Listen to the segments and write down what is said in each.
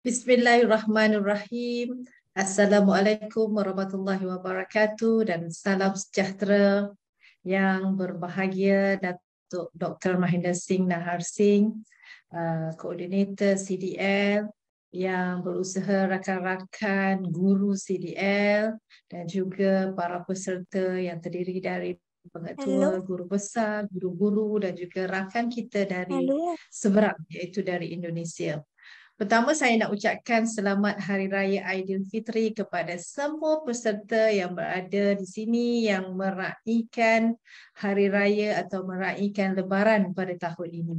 Bismillahirrahmanirrahim. Assalamualaikum warahmatullahi wabarakatuh dan salam sejahtera yang berbahagia Datuk Dr. Mahinder Singh Nahar Singh, Koordinator CDL, yang berusaha rakan-rakan guru CDL dan juga para peserta yang terdiri dari pengetua, guru besar, guru-guru dan juga rakan kita dari seberang iaitu dari Indonesia. Pertama, saya nak ucapkan selamat Hari Raya Aidilfitri kepada semua peserta yang berada di sini yang meraihkan Hari Raya atau meraihkan Lebaran pada tahun ini.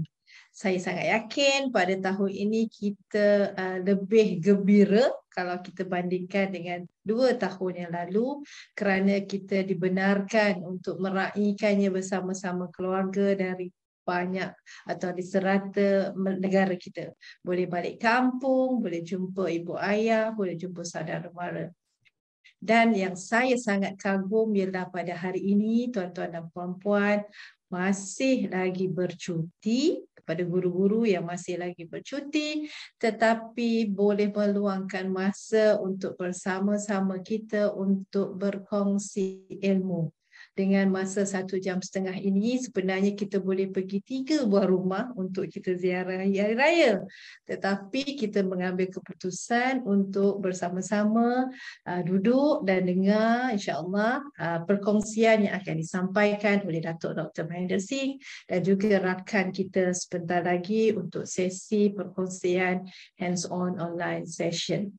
Saya sangat yakin pada tahun ini kita lebih gembira kalau kita bandingkan dengan 2 tahun yang lalu kerana kita dibenarkan untuk meraihkannya bersama-sama keluarga dari banyak atau di serata negara kita. Boleh balik kampung, boleh jumpa ibu ayah, boleh jumpa saudara mara. Dan yang saya sangat kagum ialah pada hari ini tuan-tuan dan puan-puan masih lagi bercuti, kepada guru-guru yang masih lagi bercuti tetapi boleh meluangkan masa untuk bersama-sama kita untuk berkongsi ilmu. Dengan masa 1.5 jam ini sebenarnya kita boleh pergi 3 buah rumah untuk kita ziarah Hari Raya. Tetapi kita mengambil keputusan untuk bersama-sama duduk dan dengar insya-Allah perkongsian yang akan disampaikan oleh Datuk Dr. Mahinder Singh dan juga rakan kita sebentar lagi untuk sesi perkongsian hands-on online session.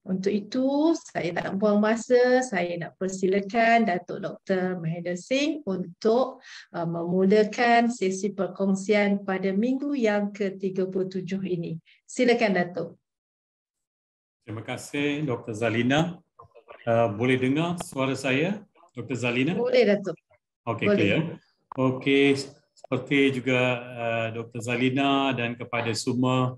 Untuk itu, saya tak nak buang masa, saya nak persilakan Datuk Dr. Mahinder Singh untuk memulakan sesi perkongsian pada minggu yang ke-37 ini. Silakan Datuk. Terima kasih Dr. Zalina. Boleh dengar suara saya, Dr. Zalina? Boleh Datuk. Okey, clear. Okey, seperti juga Dr. Zalina dan kepada semua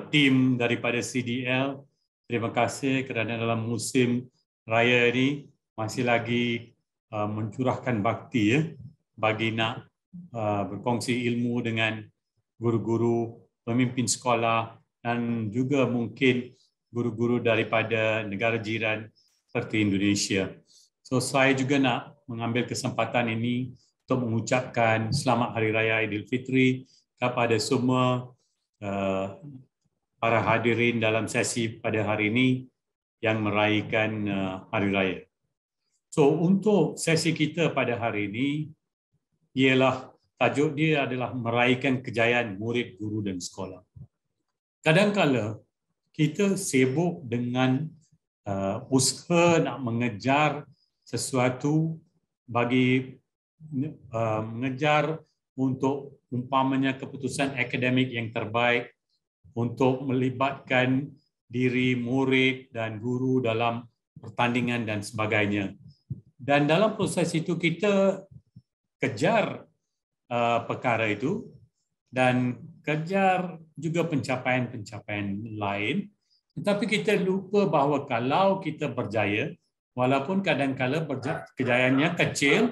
tim daripada CDL, terima kasih kerana dalam musim raya ini masih lagi mencurahkan bakti bagi nak berkongsi ilmu dengan guru-guru, pemimpin sekolah dan juga mungkin guru-guru daripada negara jiran seperti Indonesia. So saya juga nak mengambil kesempatan ini untuk mengucapkan selamat Hari Raya Aidilfitri kepada semua para hadirin dalam sesi pada hari ini yang meraihkan Hari Raya. So untuk sesi kita pada hari ini ialah tajuk dia adalah meraihkan kejayaan murid, guru dan sekolah. Kadang-kala kita sibuk dengan usaha nak mengejar sesuatu bagi mengejar untuk umpamanya keputusan akademik yang terbaik untuk melibatkan diri murid dan guru dalam pertandingan dan sebagainya. Dan dalam proses itu kita kejar perkara itu dan kejar juga pencapaian-pencapaian lain, tetapi kita lupa bahawa kalau kita berjaya, walaupun kadang-kala kejayaannya kecil,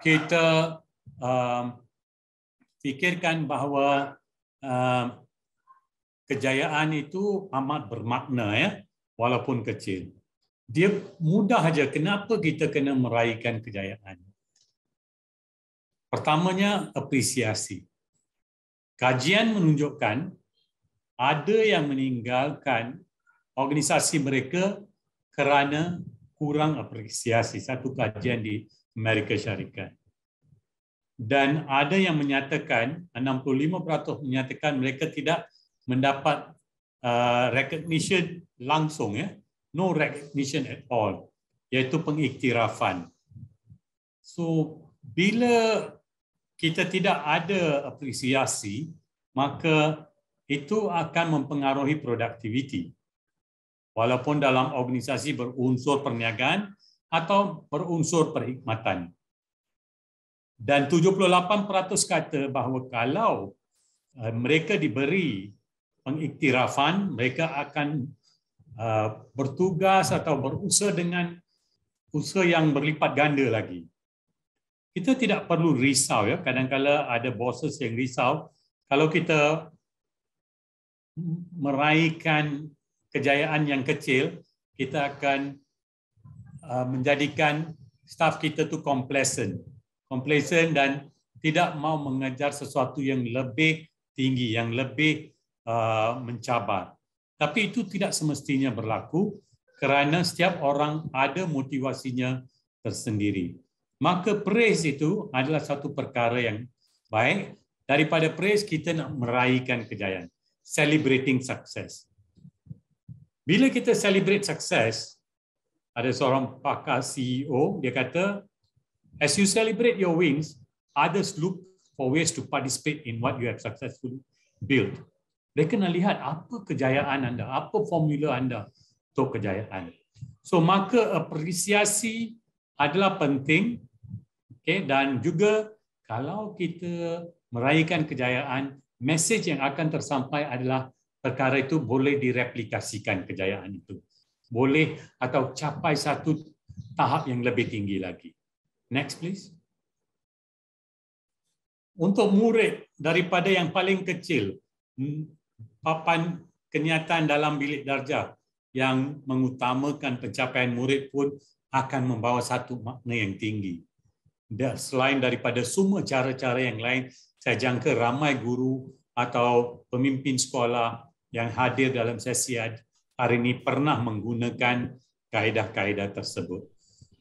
kita fikirkan bahawa kejayaan itu amat bermakna walaupun kecil. Dia mudah saja. Kenapa kita kena meraihkan kejayaan? Pertamanya apresiasi. Kajian menunjukkan ada yang meninggalkan organisasi mereka kerana kurang apresiasi. Satu kajian di Amerika Syarikat. Dan ada yang menyatakan, 65% menyatakan mereka tidak mendapat recognition langsung, no recognition at all, iaitu pengiktirafan. So, bila kita tidak ada apresiasi, maka itu akan mempengaruhi produktiviti. Walaupun dalam organisasi berunsur perniagaan atau berunsur perkhidmatan. Dan 78% kata bahawa kalau mereka diberi pengiktirafan, mereka akan bertugas atau berusaha dengan usaha yang berlipat ganda lagi. Kita tidak perlu risau, kadang-kala ada bosses yang risau kalau kita meraihkan kejayaan yang kecil, kita akan menjadikan staff kita tu complacent dan tidak mau mengejar sesuatu yang lebih tinggi, yang lebih mencabar. Tapi itu tidak semestinya berlaku kerana setiap orang ada motivasinya tersendiri. Maka praise itu adalah satu perkara yang baik. Daripada praise, kita nak meraihkan kejayaan. Celebrating success. Bila kita celebrate success, ada seorang pakar CEO, dia kata, as you celebrate your wins, others look for ways to participate in what you have successfully built. Mereka nak lihat apa kejayaan anda, apa formula anda untuk kejayaan. So, maka apresiasi adalah penting, okay? Dan juga kalau kita meraihkan kejayaan, mesej yang akan tersampai adalah perkara itu boleh direplikasikan kejayaan itu. Boleh atau capai satu tahap yang lebih tinggi lagi. Next please. Untuk murid daripada yang paling kecil, papan kenyataan dalam bilik darjah yang mengutamakan pencapaian murid pun akan membawa satu makna yang tinggi. Dan selain daripada semua cara-cara yang lain, saya jangka ramai guru atau pemimpin sekolah yang hadir dalam sesi hari ini pernah menggunakan kaedah-kaedah tersebut.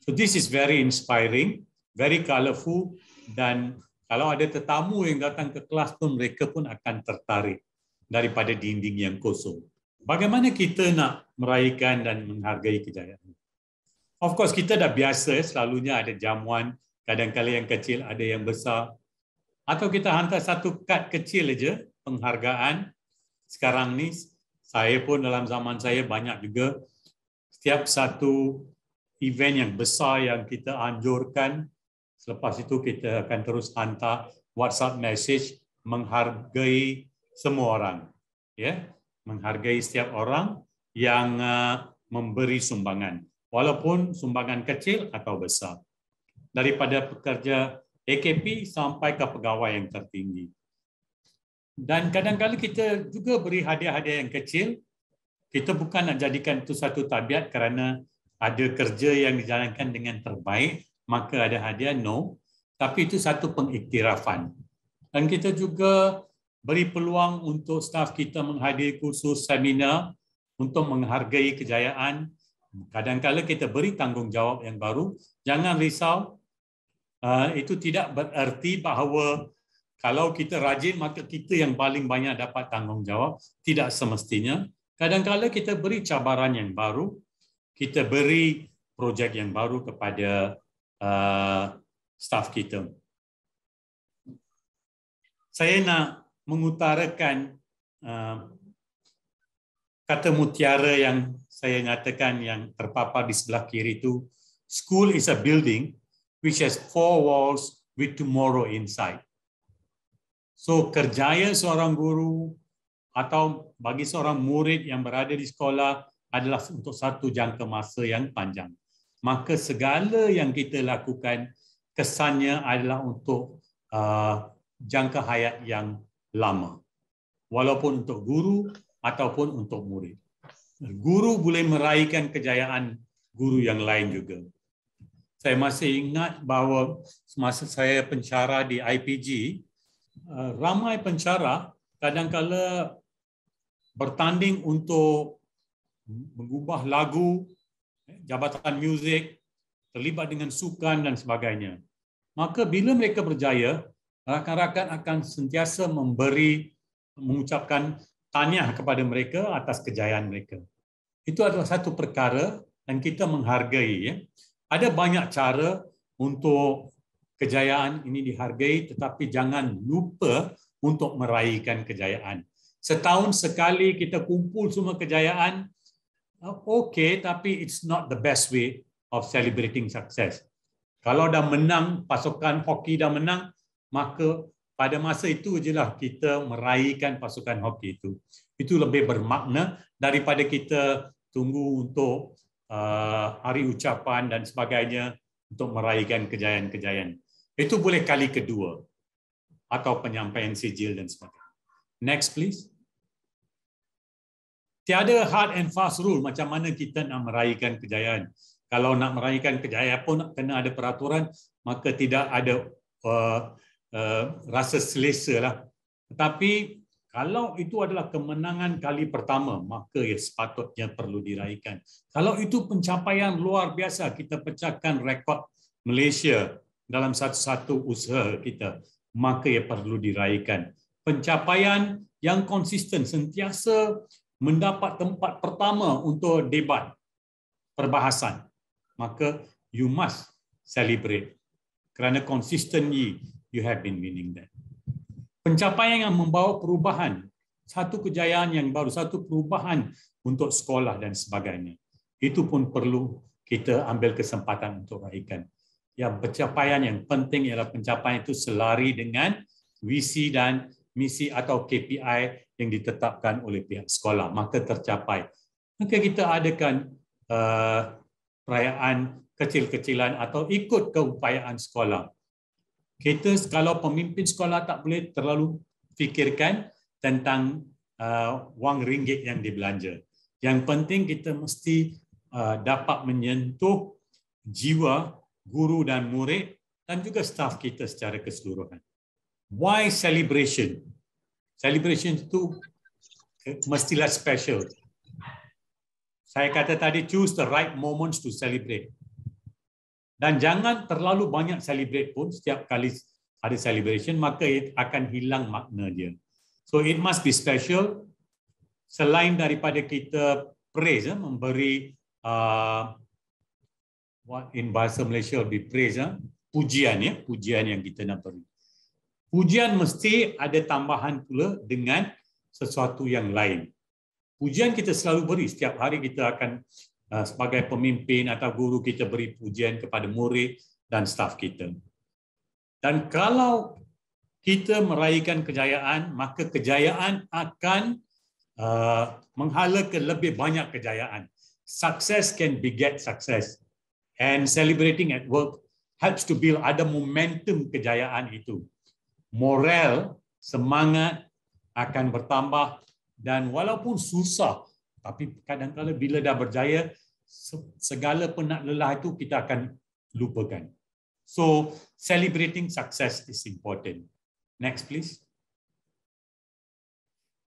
So this is very inspiring, very colourful, dan kalau ada tetamu yang datang ke kelas pun mereka pun akan tertarik daripada dinding yang kosong. Bagaimana kita nak meraihkan dan menghargai kejayaan? Of course kita dah biasa selalunya ada jamuan, kadang-kadang yang kecil, ada yang besar. Atau kita hantar satu kad kecil aja penghargaan. Sekarang ni saya pun dalam zaman saya banyak juga setiap satu event yang besar yang kita anjurkan, selepas itu kita akan terus hantar WhatsApp message menghargai semua orang, ya, menghargai setiap orang yang memberi sumbangan, walaupun sumbangan kecil atau besar, daripada pekerja AKP sampai ke pegawai yang tertinggi. Dan kadang-kadang kita juga beri hadiah-hadiah yang kecil. Kita bukan nak jadikan itu satu tabiat kerana ada kerja yang dijalankan dengan terbaik, maka ada hadiah, no. Tapi itu satu pengiktirafan. Dan kita juga beri peluang untuk staf kita menghadiri kursus seminar untuk menghargai kejayaan. Kadang-kadang kita beri tanggungjawab yang baru. Jangan risau, itu tidak bererti bahawa kalau kita rajin maka kita yang paling banyak dapat tanggungjawab. Tidak semestinya. Kadang-kadang kita beri cabaran yang baru, kita beri projek yang baru kepada staf kita. Saya nak mengutarakan kata mutiara yang saya nyatakan yang terpapar di sebelah kiri itu. School is a building which has 4 walls with tomorrow inside. So kerjaya seorang guru atau bagi seorang murid yang berada di sekolah adalah untuk satu jangka masa yang panjang. Maka segala yang kita lakukan kesannya adalah untuk jangka hayat yang lama. Walaupun untuk guru ataupun untuk murid. Guru boleh meraihkan kejayaan guru yang lain juga. Saya masih ingat bahawa semasa saya pencara di IPG, ramai pencara kadang-kala bertanding untuk mengubah lagu, jabatan muzik, terlibat dengan sukan dan sebagainya. Maka bila mereka berjaya, rakan-rakan akan sentiasa mengucapkan tahniah kepada mereka atas kejayaan mereka. Itu adalah satu perkara dan kita menghargai. Ya. Ada banyak cara untuk kejayaan ini dihargai, tetapi jangan lupa untuk meraihkan kejayaan. Setahun sekali kita kumpul semua kejayaan, okey, tapi it's not the best way of celebrating success. Kalau dah menang, pasukan hoki dah menang, maka pada masa itu jelah kita meraihkan pasukan hoki itu. Itu lebih bermakna daripada kita tunggu untuk hari ucapan dan sebagainya untuk meraihkan kejayaan-kejayaan. Itu boleh kali kedua atau penyampaian sijil dan sebagainya. Next please. Tiada hard and fast rule macam mana kita nak meraihkan kejayaan. Kalau nak meraihkan kejayaan pun kena ada peraturan, maka tidak ada rasa selesa lah. Tetapi kalau itu adalah kemenangan kali pertama, maka ia sepatutnya perlu diraihkan. Kalau itu pencapaian luar biasa, kita pecahkan rekod Malaysia dalam satu-satu usaha kita, maka ia perlu diraihkan. Pencapaian yang konsisten, sentiasa mendapat tempat pertama untuk debat perbahasan, maka you must celebrate. Kerana consistently you have been winning that. Pencapaian yang membawa perubahan, satu kejayaan yang baru, satu perubahan untuk sekolah dan sebagainya. Itu pun perlu kita ambil kesempatan untuk raihkan. Yang pencapaian yang penting ialah pencapaian itu selari dengan visi dan misi atau KPI yang ditetapkan oleh pihak sekolah, maka tercapai. Maka kita adakan perayaan kecil-kecilan atau ikut keupayaan sekolah. Kita kalau pemimpin sekolah tak boleh terlalu fikirkan tentang wang ringgit yang dibelanja. Yang penting kita mesti dapat menyentuh jiwa guru dan murid dan juga staf kita secara keseluruhan. Why celebration? Celebration itu mestilah special. Saya kata tadi, choose the right moments to celebrate. Dan jangan terlalu banyak celebrate pun. Setiap kali ada celebration, maka akan hilang makna dia. So it must be special. Selain daripada kita praise, memberi what in bahasa Malaysia lebih praise, pujian, pujian yang kita nak beri. Pujian mesti ada tambahan pula dengan sesuatu yang lain. Pujian kita selalu beri. Setiap hari kita akan sebagai pemimpin atau guru kita beri pujian kepada murid dan staf kita. Dan kalau kita meraihkan kejayaan, maka kejayaan akan menghala ke lebih banyak kejayaan. Success can beget success. And celebrating at work helps to build ada momentum kejayaan itu. Moral, semangat akan bertambah dan walaupun susah, tapi kadang-kadang bila dah berjaya, segala penat lelah itu kita akan lupakan. So, celebrating success is important. Next, please.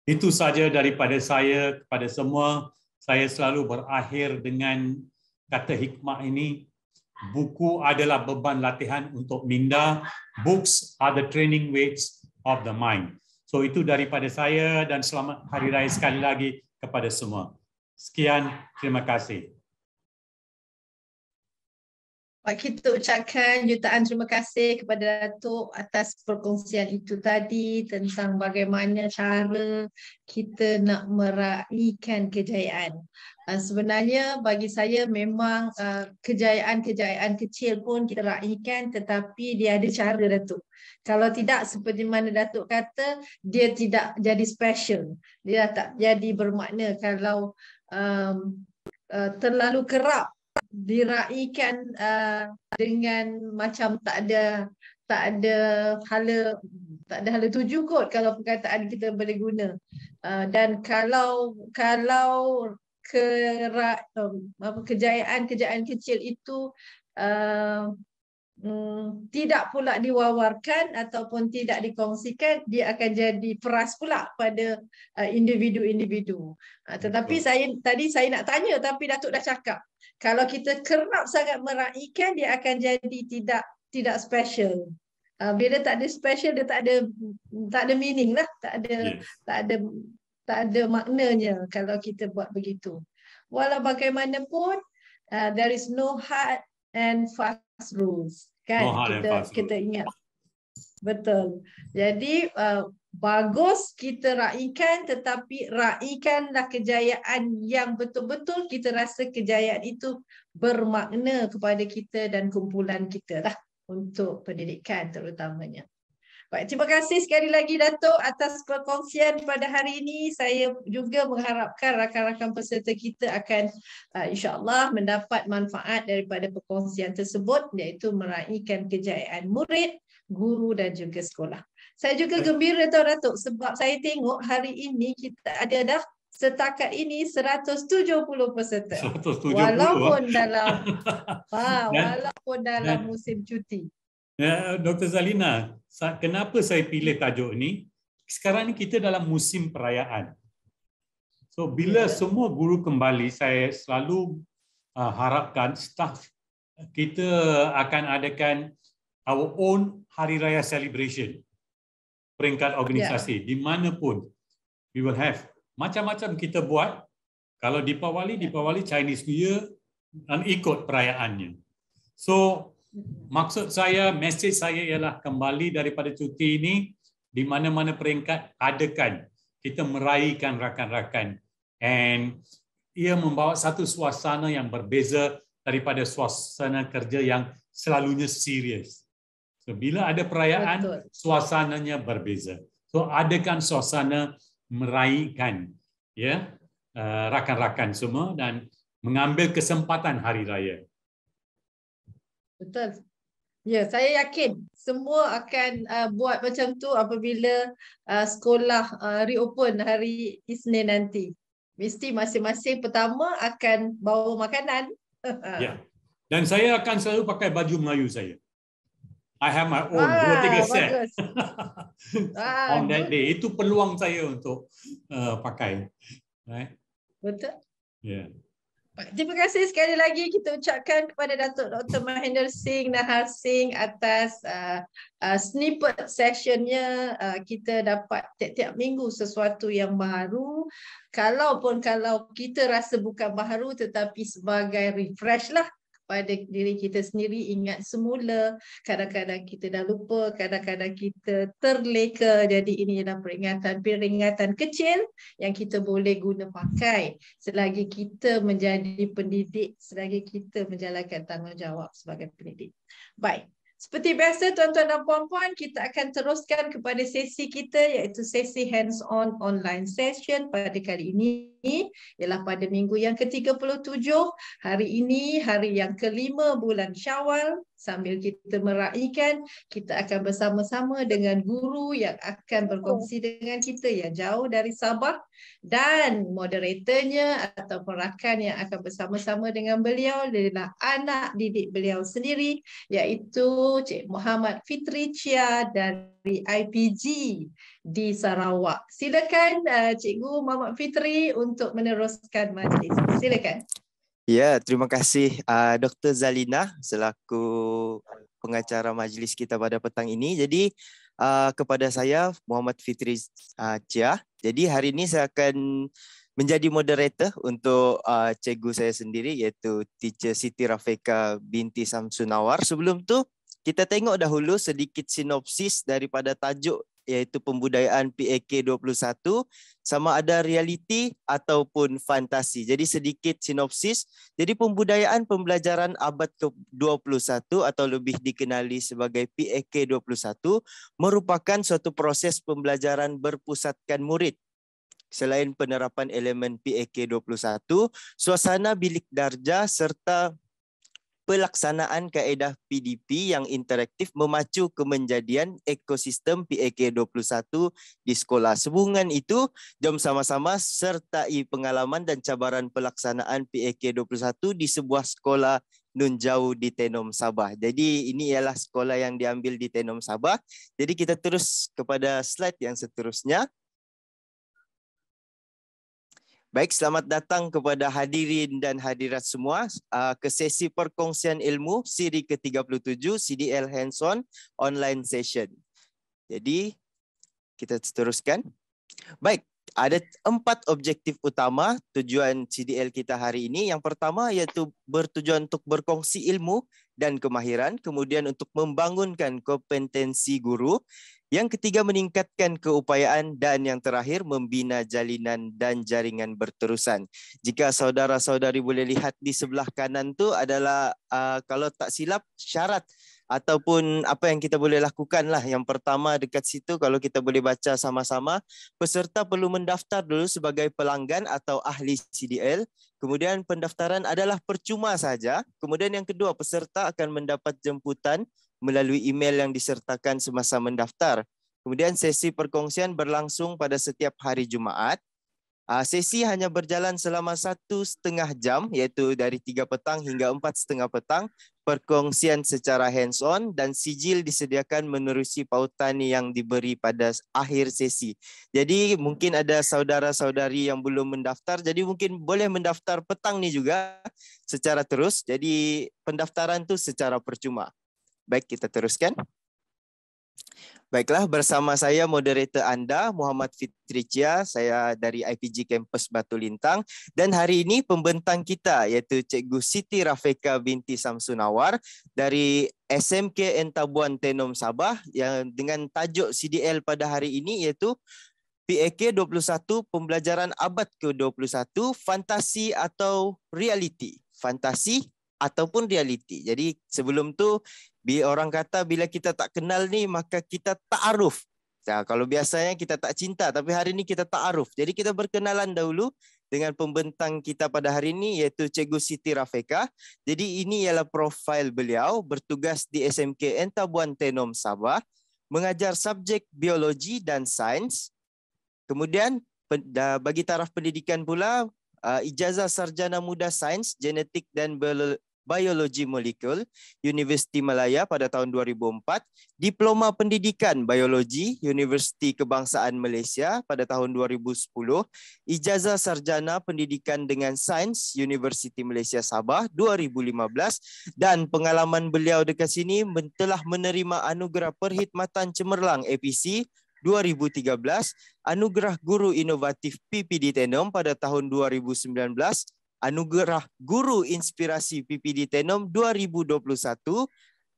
Itu saja daripada saya kepada semua. Saya selalu berakhir dengan kata hikmah ini. Buku adalah beban latihan untuk minda. Books are the training weights of the mind. So, itu daripada saya dan selamat Hari Raya sekali lagi kepada semua. Sekian, terima kasih. Kita ucapkan jutaan terima kasih kepada Datuk atas perkongsian itu tadi tentang bagaimana cara kita nak meraihkan kejayaan. Sebenarnya bagi saya memang kejayaan-kejayaan kecil pun kita raihkan, tetapi dia ada cara, Datuk. Kalau tidak, seperti mana Datuk kata, dia tidak jadi special. Dia tak jadi bermakna kalau terlalu kerap diraihkan dengan macam tak ada hala tuju kot kalau perkataan kita boleh guna. Dan kalau kejayaan kecil itu tidak pula diwawarkan ataupun tidak dikongsikan, dia akan jadi peras pula pada individu-individu. Tetapi tadi saya nak tanya, tapi Datuk dah cakap, kalau kita kerap sangat meraihkan, dia akan jadi tidak special. Bila tak ada special, dia tak ada meaning lah, tak ada maknanya kalau kita buat begitu. Walau bagaimanapun, there is no hard and fast rules, kan? Kita ingat. Betul. Jadi bagus kita raihkan, tetapi raihkanlah kejayaan yang betul-betul kita rasa kejayaan itu bermakna kepada kita dan kumpulan kita lah, untuk pendidikan terutamanya. Baik, terima kasih sekali lagi Datuk atas perkongsian pada hari ini. Saya juga mengharapkan rakan-rakan peserta kita akan insya-Allah mendapat manfaat daripada perkongsian tersebut, iaitu meraihkan kejayaan murid, guru dan juga sekolah. Saya juga gembira tahu Datuk, sebab saya tengok hari ini kita ada dah setakat ini 170 peserta. 170. Walaupun dalam Dan, walaupun dalam dan musim cuti. Dr. Zalina, kenapa saya pilih tajuk ni? Sekarang ni kita dalam musim perayaan. So bila semua guru kembali, saya selalu harapkan staf kita akan adakan our own Hari Raya celebration peringkat organisasi di mana pun. We will have macam-macam kita buat. Kalau Deepawali Chinese New Year dan ikut perayaannya. So maksud saya, mesej saya ialah kembali daripada cuti ini, di mana-mana peringkat adakan kita meraihkan rakan-rakan, and ia membawa satu suasana yang berbeza daripada suasana kerja yang selalunya serius. So bila ada perayaan, suasananya berbeza. So adakan suasana meraihkan rakan-rakan semua dan mengambil kesempatan hari raya. Betul. Ya, saya yakin semua akan buat macam tu apabila sekolah reopen hari Isnin nanti. Mesti masing-masing pertama akan bawa makanan. Ya. Dan saya akan selalu pakai baju Melayu saya. I have my own 2-3 set. On that day. Itu peluang saya untuk pakai. Right? Betul. Yeah. Terima kasih sekali lagi kita ucapkan kepada Datuk Dr. Mahinder Singh Nahar Singh atas snippet sessionnya. Kita dapat tiap-tiap minggu sesuatu yang baru. Kalau kita rasa bukan baru tetapi sebagai refresh lah pada diri kita sendiri, ingat semula, kadang-kadang kita dah lupa, kadang-kadang kita terleka. Jadi ini adalah peringatan kecil yang kita boleh guna pakai selagi kita menjadi pendidik, selagi kita menjalankan tanggungjawab sebagai pendidik. Baik. Seperti biasa tuan-tuan dan puan-puan, kita akan teruskan kepada sesi kita iaitu sesi hands-on online session pada kali ini. Ialah pada minggu yang ke-37. Hari ini hari yang ke-5 bulan Syawal. Sambil kita meraihkan, kita akan bersama-sama dengan guru yang akan berkongsi dengan kita yang jauh dari Sabah, dan moderatornya atau rakan yang akan bersama-sama dengan beliau adalah anak didik beliau sendiri, iaitu Cik Muhammad Fitri Chia dari IPG di Sarawak. Silakan Cikgu Muhammad Fitri untuk meneruskan majlis. Silakan. Ya, terima kasih Dr. Zalina selaku pengacara majlis kita pada petang ini. Jadi kepada saya Muhammad Fitri Chia. Jadi hari ini saya akan menjadi moderator untuk cikgu saya sendiri iaitu Teacher Siti Rafika binti Samsunawar. Sebelum tu kita tengok dahulu sedikit sinopsis daripada tajuk iaitu pembudayaan PAK 21, sama ada realiti ataupun fantasi. Jadi sedikit sinopsis. Jadi pembudayaan pembelajaran abad ke-21 atau lebih dikenali sebagai PAK 21 merupakan suatu proses pembelajaran berpusatkan murid. Selain penerapan elemen PAK 21, suasana bilik darjah serta pelaksanaan kaedah PDP yang interaktif memacu kemenjadian ekosistem PAK 21 di sekolah. Sehubungan itu, jom sama-sama sertai pengalaman dan cabaran pelaksanaan PAK 21 di sebuah sekolah nun jauh di Tenom, Sabah. Jadi ini ialah sekolah yang diambil di Tenom, Sabah. Jadi kita terus kepada slide yang seterusnya. Baik, selamat datang kepada hadirin dan hadirat semua ke sesi perkongsian ilmu siri ke-37 CDL Hands-on Online Session. Jadi, kita teruskan. Baik, ada 4 objektif utama tujuan CDL kita hari ini. Yang pertama iaitu bertujuan untuk berkongsi ilmu dan kemahiran, kemudian untuk membangunkan kompetensi guru. Yang ketiga, meningkatkan keupayaan, dan yang terakhir, membina jalinan dan jaringan berterusan. Jika saudara-saudari boleh lihat di sebelah kanan tu adalah kalau tak silap syarat ataupun apa yang kita boleh lakukan lah. Yang pertama dekat situ kalau kita boleh baca sama-sama, peserta perlu mendaftar dulu sebagai pelanggan atau ahli CDL. Kemudian pendaftaran adalah percuma saja. Kemudian yang kedua, peserta akan mendapat jemputan melalui email yang disertakan semasa mendaftar. Kemudian sesi perkongsian berlangsung pada setiap hari Jumaat. Sesi hanya berjalan selama 1,5 jam, iaitu dari 3 petang hingga 4,5 petang. Perkongsian secara hands-on dan sijil disediakan menerusi pautan yang diberi pada akhir sesi. Jadi mungkin ada saudara-saudari yang belum mendaftar, jadi mungkin boleh mendaftar petang ni juga secara terus. Jadi pendaftaran tu secara percuma. Baik, kita teruskan. Baiklah, bersama saya moderator anda Muhammad Fitri Chia, saya dari IPG Kampus Batu Lintang, dan hari ini pembentang kita iaitu Cikgu Siti Rafika binti Samsunawar dari SMK Entabuan Tenom Sabah yang dengan tajuk CDL pada hari ini iaitu PAK 21 Pembelajaran Abad ke-21 Fantasi atau Realiti. Fantasi ataupun realiti. Jadi sebelum tu orang kata bila kita tak kenal ni maka kita ta'aruf. Kalau biasanya kita tak cinta tapi hari ni kita ta'aruf. Jadi kita berkenalan dahulu dengan pembentang kita pada hari ini iaitu Cikgu Siti Rafika. Jadi ini ialah profil beliau, bertugas di SMK Entabuan Tenom Sabah, mengajar subjek biologi dan sains. Kemudian bagi taraf pendidikan pula ijazah sarjana muda sains, genetik dan biologi molekul Universiti Malaya pada tahun 2004, diploma pendidikan biologi Universiti Kebangsaan Malaysia pada tahun 2010, ijazah sarjana pendidikan dengan sains Universiti Malaysia Sabah 2015, dan pengalaman beliau dekat sini telah menerima anugerah Perkhidmatan Cemerlang APC 2013, anugerah Guru Inovatif PPD Tenom pada tahun 2019, anugerah Guru Inspirasi PPD Tenom 2021.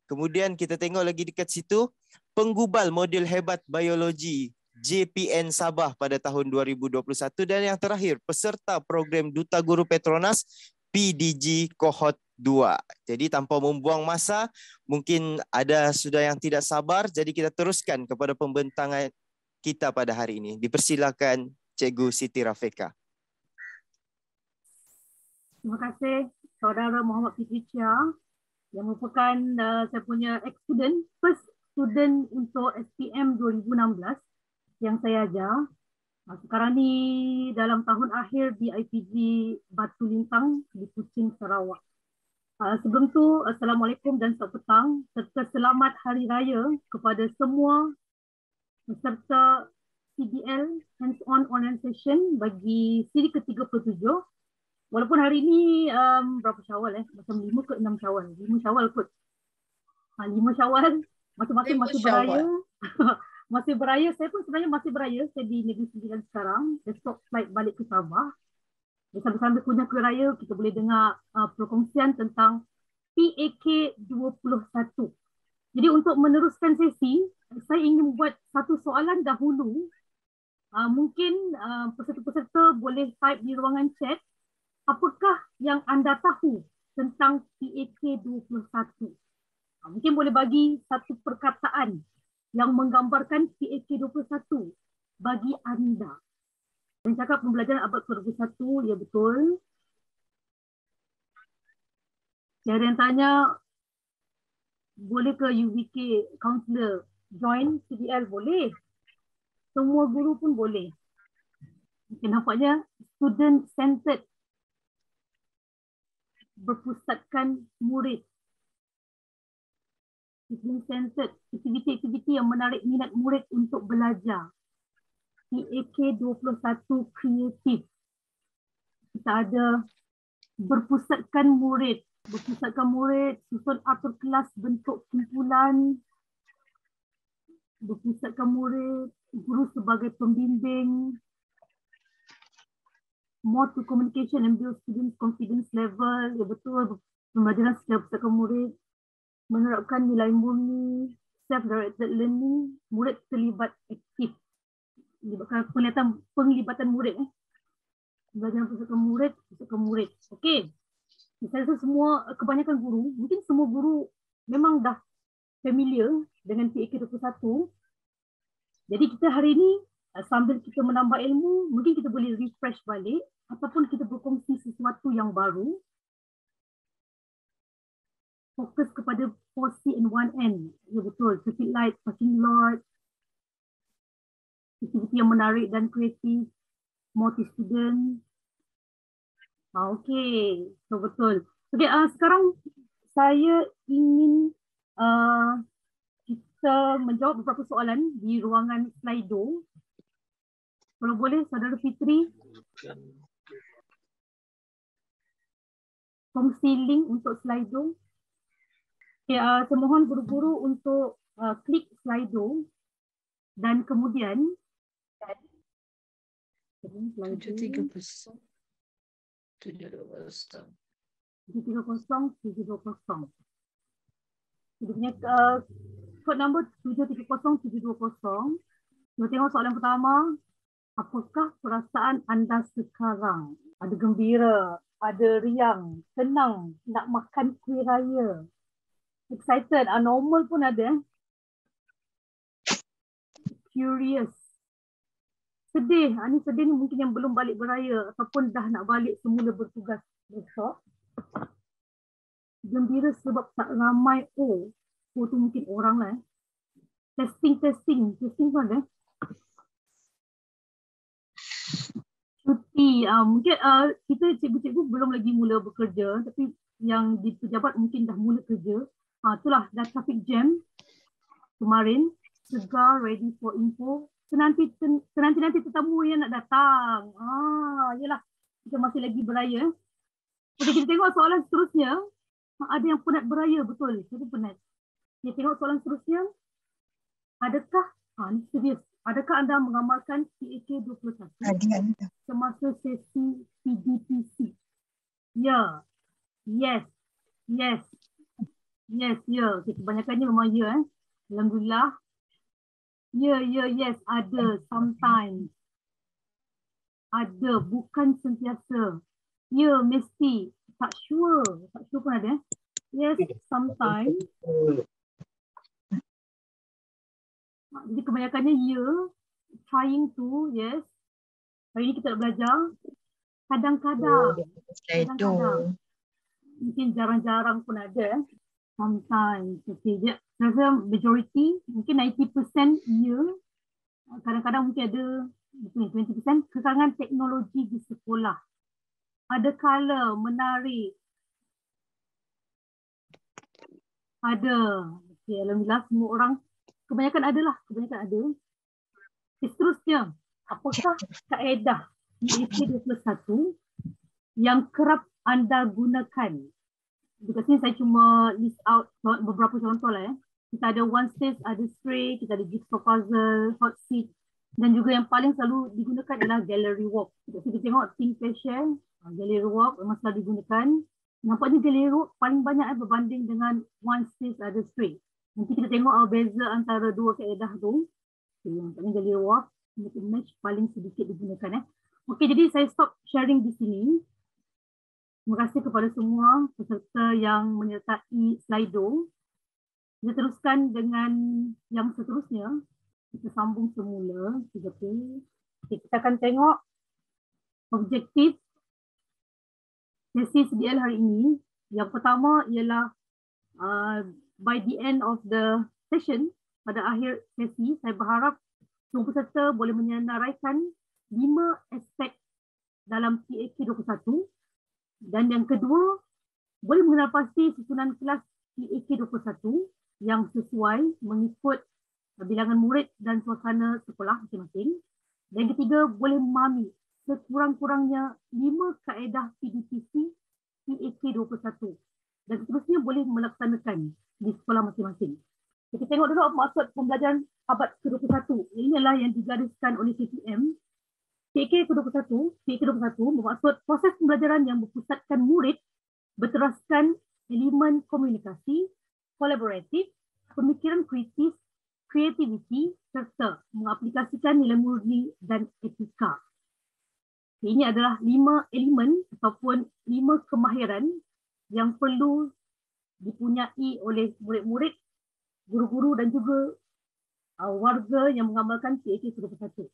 Kemudian kita tengok lagi dekat situ, penggubal model hebat biologi JPN Sabah pada tahun 2021, dan yang terakhir peserta program Duta Guru Petronas PDG Cohort 2. Jadi tanpa membuang masa, mungkin ada sudah yang tidak sabar, jadi kita teruskan kepada pembentangan kita pada hari ini. Dipersilakan Cikgu Siti Rafika. Terima kasih saudara Muhammad Fitri Chia yang merupakan saya punya ex-student, first student untuk SPM 2016 yang saya ajar. Sekarang ni dalam tahun akhir di IPG Batu Lintang di Kuching, Sarawak. Sebelum tu, Assalamualaikum dan selamat petang serta selamat Hari Raya kepada semua peserta CDL Hands-on Online Session bagi siri ke-37. Walaupun hari ini berapa Syawal macam 5 ke 6 Syawal. 5 Syawal kot. 5 Syawal, masing-masing masih beraya. Masih beraya, saya pun sebenarnya masih beraya. Saya di Negeri Sembilan sekarang. Besok flight balik ke Sabah. Sambil-sambil kunyah kuih raya, kita boleh dengar perkongsian tentang PAK 21. Jadi untuk meneruskan sesi, saya ingin buat satu soalan dahulu. Mungkin peserta-peserta boleh type di ruangan chat. Apakah yang anda tahu tentang PAK 21? Mungkin boleh bagi satu perkataan yang menggambarkan PAK 21 bagi anda. Saya cakap pembelajaran abad ke-21, ya betul. Ada yang tanya, boleh ke UVK counselor join CDL? Boleh. Semua guru pun boleh. Mungkin nampaknya student-centered, berpusatkan murid. Student-centered, aktiviti-aktiviti yang menarik minat murid untuk belajar. PAK 21 kreatif. Kita ada berpusatkan murid. Berpusatkan murid, susun atur kelas bentuk kumpulan. Berpusatkan murid, guru sebagai pembimbing. More to communication and build students confidence level. Ya betul, pembelajaran secara pusatkan murid. Menerapkan nilai murni, self-directed learning, murid terlibat aktif. Penglibatan murid. Pembelajaran pusatkan murid. Okey. Saya rasa kebanyakan guru, mungkin semua guru memang dah familiar dengan PAK 21. Jadi kita hari ini sambil kita menambah ilmu, mungkin kita boleh refresh balik ataupun kita berkongsi sesuatu yang baru. Fokus kepada 4C and 1N. Ya betul, traffic light, parking lot, aktiviti yang menarik dan kreatif. multi-student. Okey, so betul. Okey, sekarang saya ingin kita menjawab beberapa soalan di ruangan Slido. Kalau boleh, Saudara Fitri, kongsi link untuk Slido. Okay, saya mohon guru-guru untuk klik Slido dan kemudian 730. 720. Dia punya kod nombor 730720. Kita tengok soalan pertama. Apakah perasaan anda sekarang? Ada gembira, ada riang, senang, nak makan kuih raya. Excited, normal pun ada. Curious. Sedih, ni sedih ni mungkin yang belum balik beraya ataupun dah nak balik semula bertugas besok. Gembira sebab tak ramai tu mungkin orang lah. Testing pun ada. Cuti, mungkin kita cikgu-cikgu belum lagi mula bekerja, tapi yang di pejabat mungkin dah mula kerja. Itulah dah traffic jam kemarin, segar, ready for info. Nanti tetamu yang nak datang. Yelah, kita masih lagi beraya. Okey, kita tengok soalan seterusnya. Ada yang penat beraya, betul. Saya penat. Kita tengok soalan seterusnya. Adakah, ni serius. Adakah anda mengamalkan PAK 21 semasa sesi PDPC? Ya. Yes. Ya. Okay, kebanyakannya memang ya. Alhamdulillah. Yes. Ada. Sometimes. Ada. Bukan sentiasa. Ya, mesti. Tak sure pun ada. Yes, sometimes. Jadi kebanyakannya ya. Trying to, yes. Hari ini kita nak belajar. Kadang-kadang. Mungkin jarang-jarang pun ada. Sometimes. Okay, dia rasa majority, mungkin 90% ya. Kadang-kadang mungkin ada 20% kekurangan teknologi di sekolah. Ada kala menarik. Ada. Okay, alhamdulillah semua orang kebanyakan ada. Seterusnya, apakah kaedah PAK 21 yang kerap anda gunakan? Dekat sini saya cuma list out beberapa contoh lah. Kita ada one stage, ada stray, kita ada jigsaw puzzle, hot seat, dan juga yang paling selalu digunakan adalah gallery walk. Kita tengok think passion, gallery walk memang selalu digunakan. Nampaknya gallery walk paling banyak berbanding dengan one stage, ada stray. Nanti kita tengok beza antara dua kaedah tu. Yang paling gallery walk, match paling sedikit digunakan. Okey, jadi saya stop sharing di sini. Terima kasih kepada semua peserta yang menyertai Slido. Kita teruskan dengan yang seterusnya. Kita sambung semula. Okay, kita akan tengok objektif sesi CDL hari ini. Yang pertama ialah by the end of the session, pada akhir sesi, saya berharap semua peserta boleh menyenaraikan 5 aspek dalam PAK 21. Dan yang kedua, boleh mengenal pasti susunan kelas PAK 21 yang sesuai mengikut bilangan murid dan suasana sekolah masing-masing. Dan ketiga, boleh memahami sekurang-kurangnya 5 kaedah PDPC PAK 21. Dan seterusnya boleh melaksanakan di sekolah masing-masing. Kita tengok dulu apa maksud pembelajaran abad ke-21. Inilah yang digariskan oleh KPM. PAK ke-21 bermaksud proses pembelajaran yang berpusatkan murid berteraskan elemen komunikasi, kolaboratif, pemikiran kritis, kreativiti, serta mengaplikasikan nilai murni dan etika. Ini adalah 5 elemen ataupun 5 kemahiran yang perlu dipunyai oleh murid-murid, guru-guru dan juga warga yang mengamalkan PAK 21.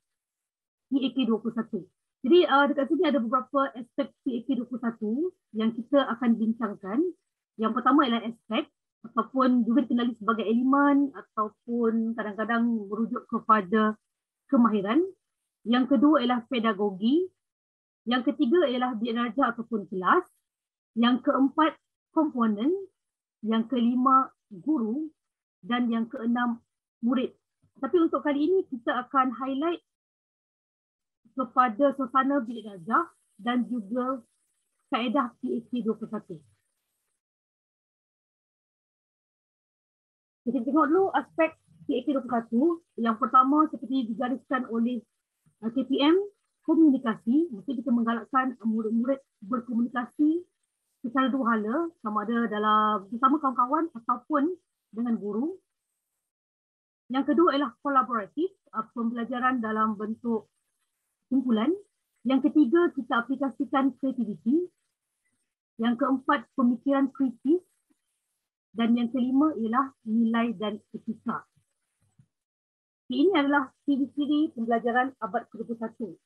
Jadi dekat sini ada beberapa aspek PAK 21 yang kita akan bincangkan. Yang pertama ialah aspek ataupun juga dikenali sebagai elemen ataupun kadang-kadang merujuk kepada kemahiran. Yang kedua ialah pedagogi. Yang ketiga ialah bilik darjah ataupun kelas. Yang keempat, komponen. Yang kelima, guru. Dan yang keenam, murid. Tapi untuk kali ini kita akan highlight kepada suasana bilik darjah dan juga kaedah PAK 21. Kita tengok dulu aspek PAK 21. Yang pertama seperti digariskan oleh KPM, komunikasi. Mesti kita menggalakkan murid-murid berkomunikasi secara dua hala, sama ada dalam bersama kawan-kawan ataupun dengan guru. Yang kedua ialah kolaboratif, pembelajaran dalam bentuk kumpulan. Yang ketiga, kita aplikasikan kreativiti. Yang keempat, pemikiran kritis. Dan yang kelima ialah nilai dan etika. Ini adalah ciri-ciri pembelajaran abad ke-21.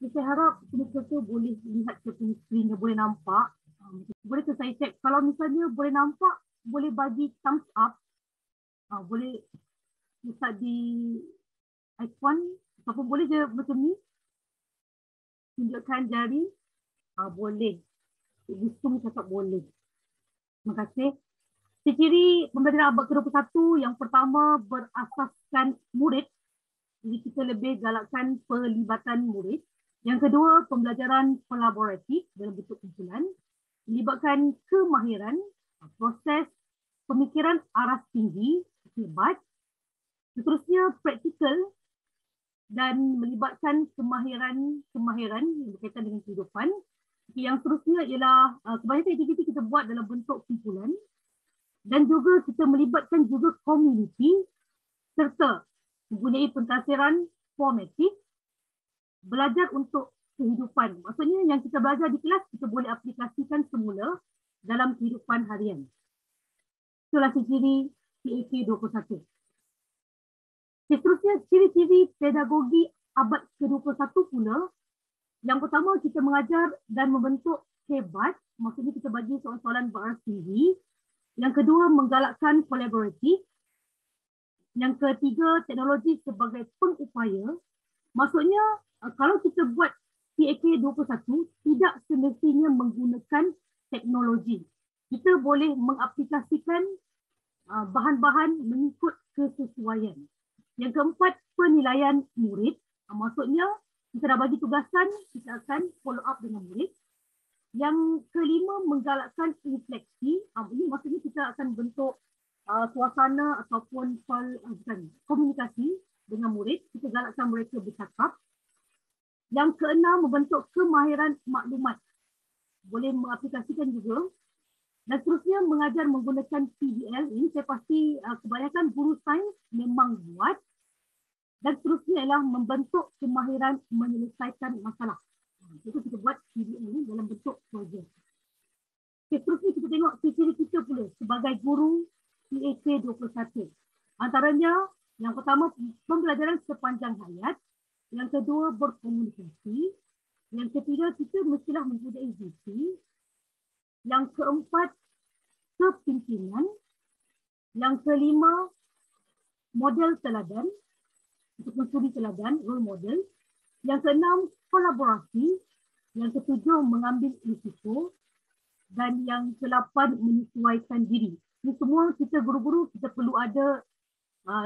Saya harap semua boleh lihat ke skrin, boleh nampak. Boleh ke saya cek, kalau misalnya boleh nampak, boleh bagi thumbs up. Boleh letak di icon, ataupun boleh je macam ni. Tunjukkan jari. Boleh. Ibu Sum cakap boleh. Terima kasih. Ciri pembelajaran abad ke-21 yang pertama berasaskan murid. Jadi kita lebih galakkan pelibatan murid. Yang kedua, pembelajaran kolaboratif dalam bentuk kumpulan. Melibatkan kemahiran, proses, pemikiran aras tinggi, hebat. Seterusnya, praktikal dan melibatkan kemahiran yang berkaitan dengan kehidupan. Yang seterusnya ialah kebanyakan aktiviti kita buat dalam bentuk kumpulan. Dan juga kita melibatkan juga komuniti serta mempunyai pentafsiran formatif, belajar untuk kehidupan. Maksudnya yang kita belajar di kelas kita boleh aplikasikan semula dalam kehidupan harian. Itulah ciri PAK 21. Seterusnya ciri-ciri pedagogi abad ke-21 pula. Yang pertama kita mengajar dan membentuk hebat. Maksudnya kita bagi soalan-soalan beras tinggi. Yang kedua, menggalakkan kolaboratif. Yang ketiga, teknologi sebagai pengupaya. Maksudnya, kalau kita buat PAK 21, tidak semestinya menggunakan teknologi. Kita boleh mengaplikasikan bahan-bahan mengikut kesesuaian. Yang keempat, penilaian murid. Maksudnya, kita dah bagi tugasan, kita akan follow up dengan murid. Yang kelima, menggalakkan refleksi. Ini maksudnya kita akan bentuk suasana ataupun komunikasi dengan murid. Kita galakkan mereka bercakap. Yang keenam, membentuk kemahiran maklumat. Boleh mengaplikasikan juga. Dan seterusnya, mengajar menggunakan PBL. Ini saya pasti kebanyakan guru sains memang buat. Dan seterusnya ialah membentuk kemahiran menyelesaikan masalah. Itu kita buat PBL ini dalam bentuk projek. Seterusnya kita tengok ciri kita pula sebagai guru PAK 21. Antaranya yang pertama pembelajaran sepanjang hayat. Yang kedua berkomunikasi. Yang ketiga kita mestilah mempunyai visi. Yang keempat kepimpinan. Yang kelima model teladan. Untuk suri teladan, role model. Yang keenam, kolaborasi. Yang ketujuh, mengambil risiko. Dan yang ke-8, menyesuaikan diri. Ini semua kita guru-guru, kita perlu ada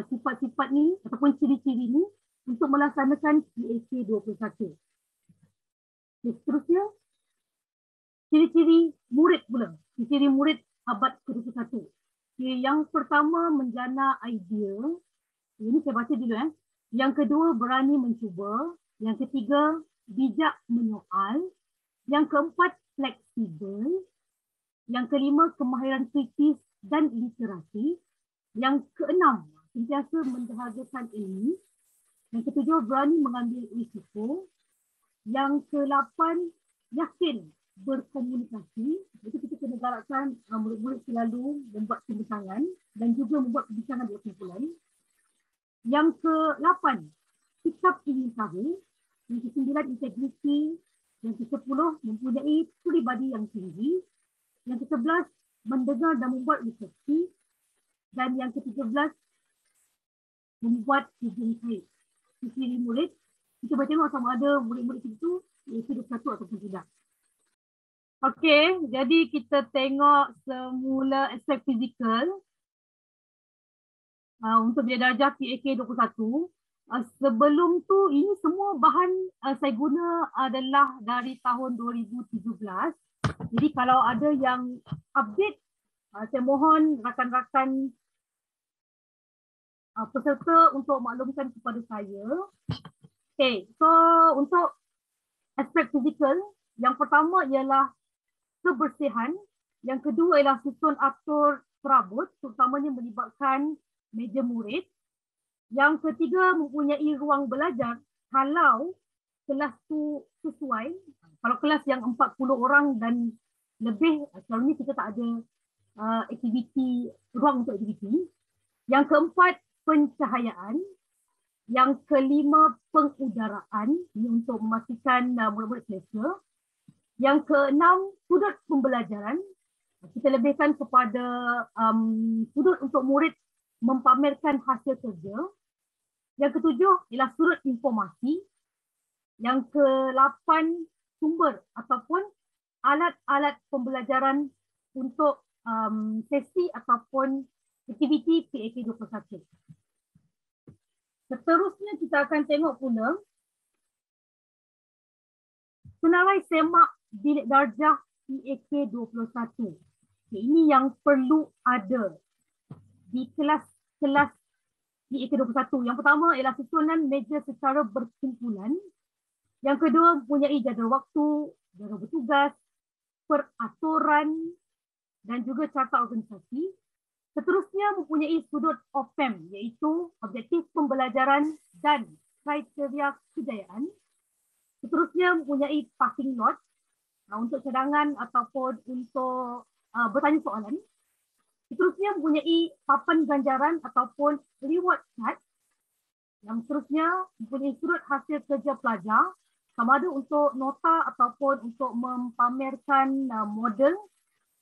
sifat-sifat ni ataupun ciri-ciri ni untuk melaksanakan PAK 21. Seterusnya, ciri-ciri murid pula. Ciri-ciri murid abad ke-21. Yang pertama, menjana idea. Ini saya baca dulu. Yang kedua, berani mencuba. Yang ketiga, bijak menyoal. Yang keempat, fleksibel. Yang kelima, kemahiran kritis dan literasi. Yang keenam, sentiasa mendahagakan ilmu. Yang ketujuh, berani mengambil risiko. Yang ke-8, yakin berkomunikasi. Jadi kita kena galakkan murid-murid selalu membuat perbincangan dan juga membuat perbincangan di kumpulan. Yang ke-8, sikap ingin tahu. Yang ke-9, integriti. Yang ke-10, mempunyai peribadi yang tinggi. Yang ke-11, mendengar dan membuat refleksi. Dan yang ke-13, membuat hubung kait. Ciri murid kita boleh tengok sama ada murid-murid itu PAK 21 ataupun tidak. Okey, jadi kita tengok semula aspek fizikal untuk bidang darjah PAK 21. Sebelum tu ini semua bahan saya guna adalah dari tahun 2017. Jadi kalau ada yang update, saya mohon rakan-rakan peserta untuk maklumkan kepada saya. Okay, so untuk aspek fizikal, yang pertama ialah kebersihan, yang kedua ialah susun atur perabot, terutamanya melibatkan meja murid. Yang ketiga mempunyai ruang belajar kalau kelas tu sesuai. Kalau kelas yang 40 orang dan lebih, selalu ni kita tak ada aktiviti, ruang untuk aktiviti. Yang keempat, pencahayaan. Yang kelima, pengudaraan, ini untuk memastikan murid-murid selesa. Yang keenam, sudut pembelajaran. Kita lebihkan kepada sudut untuk murid mempamerkan hasil kerja. Yang ketujuh ialah sudut informasi. Yang ke-8, sumber ataupun alat-alat pembelajaran untuk sesi ataupun aktiviti PAK 21. Seterusnya kita akan tengok pula senarai semak bilik darjah PAK 21. Okay, ini yang perlu ada di kelas-kelas PAK 21. Yang pertama ialah susunan meja secara berkumpulan. Yang kedua mempunyai jadual waktu, jadual bertugas, peraturan dan juga carta organisasi. Seterusnya mempunyai sudut OPEM iaitu objektif pembelajaran dan kriteria kejayaan. Seterusnya mempunyai parking lot untuk cadangan ataupun untuk bertanya soalan. Seterusnya mempunyai papan ganjaran ataupun reward card. Yang seterusnya mempunyai sudut hasil kerja pelajar sama ada untuk nota ataupun untuk mempamerkan model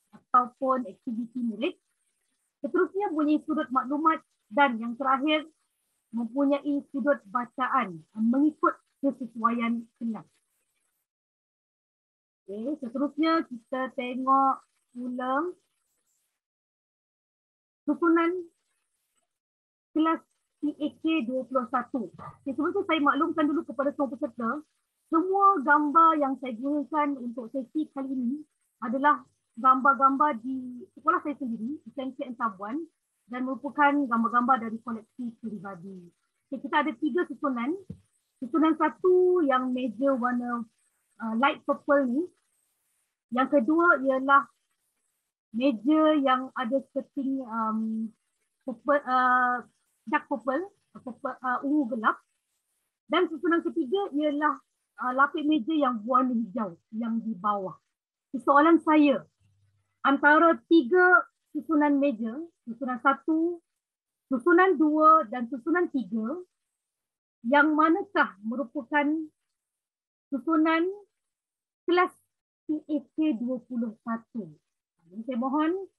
ataupun aktiviti murid. Seterusnya mempunyai sudut maklumat dan yang terakhir mempunyai sudut bacaan mengikut kesesuaian kelas. Okay, seterusnya kita tengok pula susunan kelas PAK 21. Okay, sebelum tu saya maklumkan dulu kepada semua peserta, semua gambar yang saya gunakan untuk sesi kali ini adalah gambar-gambar di sekolah saya sendiri, Sanctuary and Sabuan, dan merupakan gambar-gambar dari koleksi peribadi. Okay, kita ada 3 susunan. Susunan satu yang meja warna light purple ni. Yang kedua ialah meja yang ada skirting purple, dark purple, ungu gelap. Dan susunan ketiga ialah lapik meja yang warna hijau yang di bawah. Soalan saya, antara 3 susunan meja, susunan 1, susunan 2 dan susunan 3, yang manakah merupakan susunan kelas PAK 21? Jadi saya mohon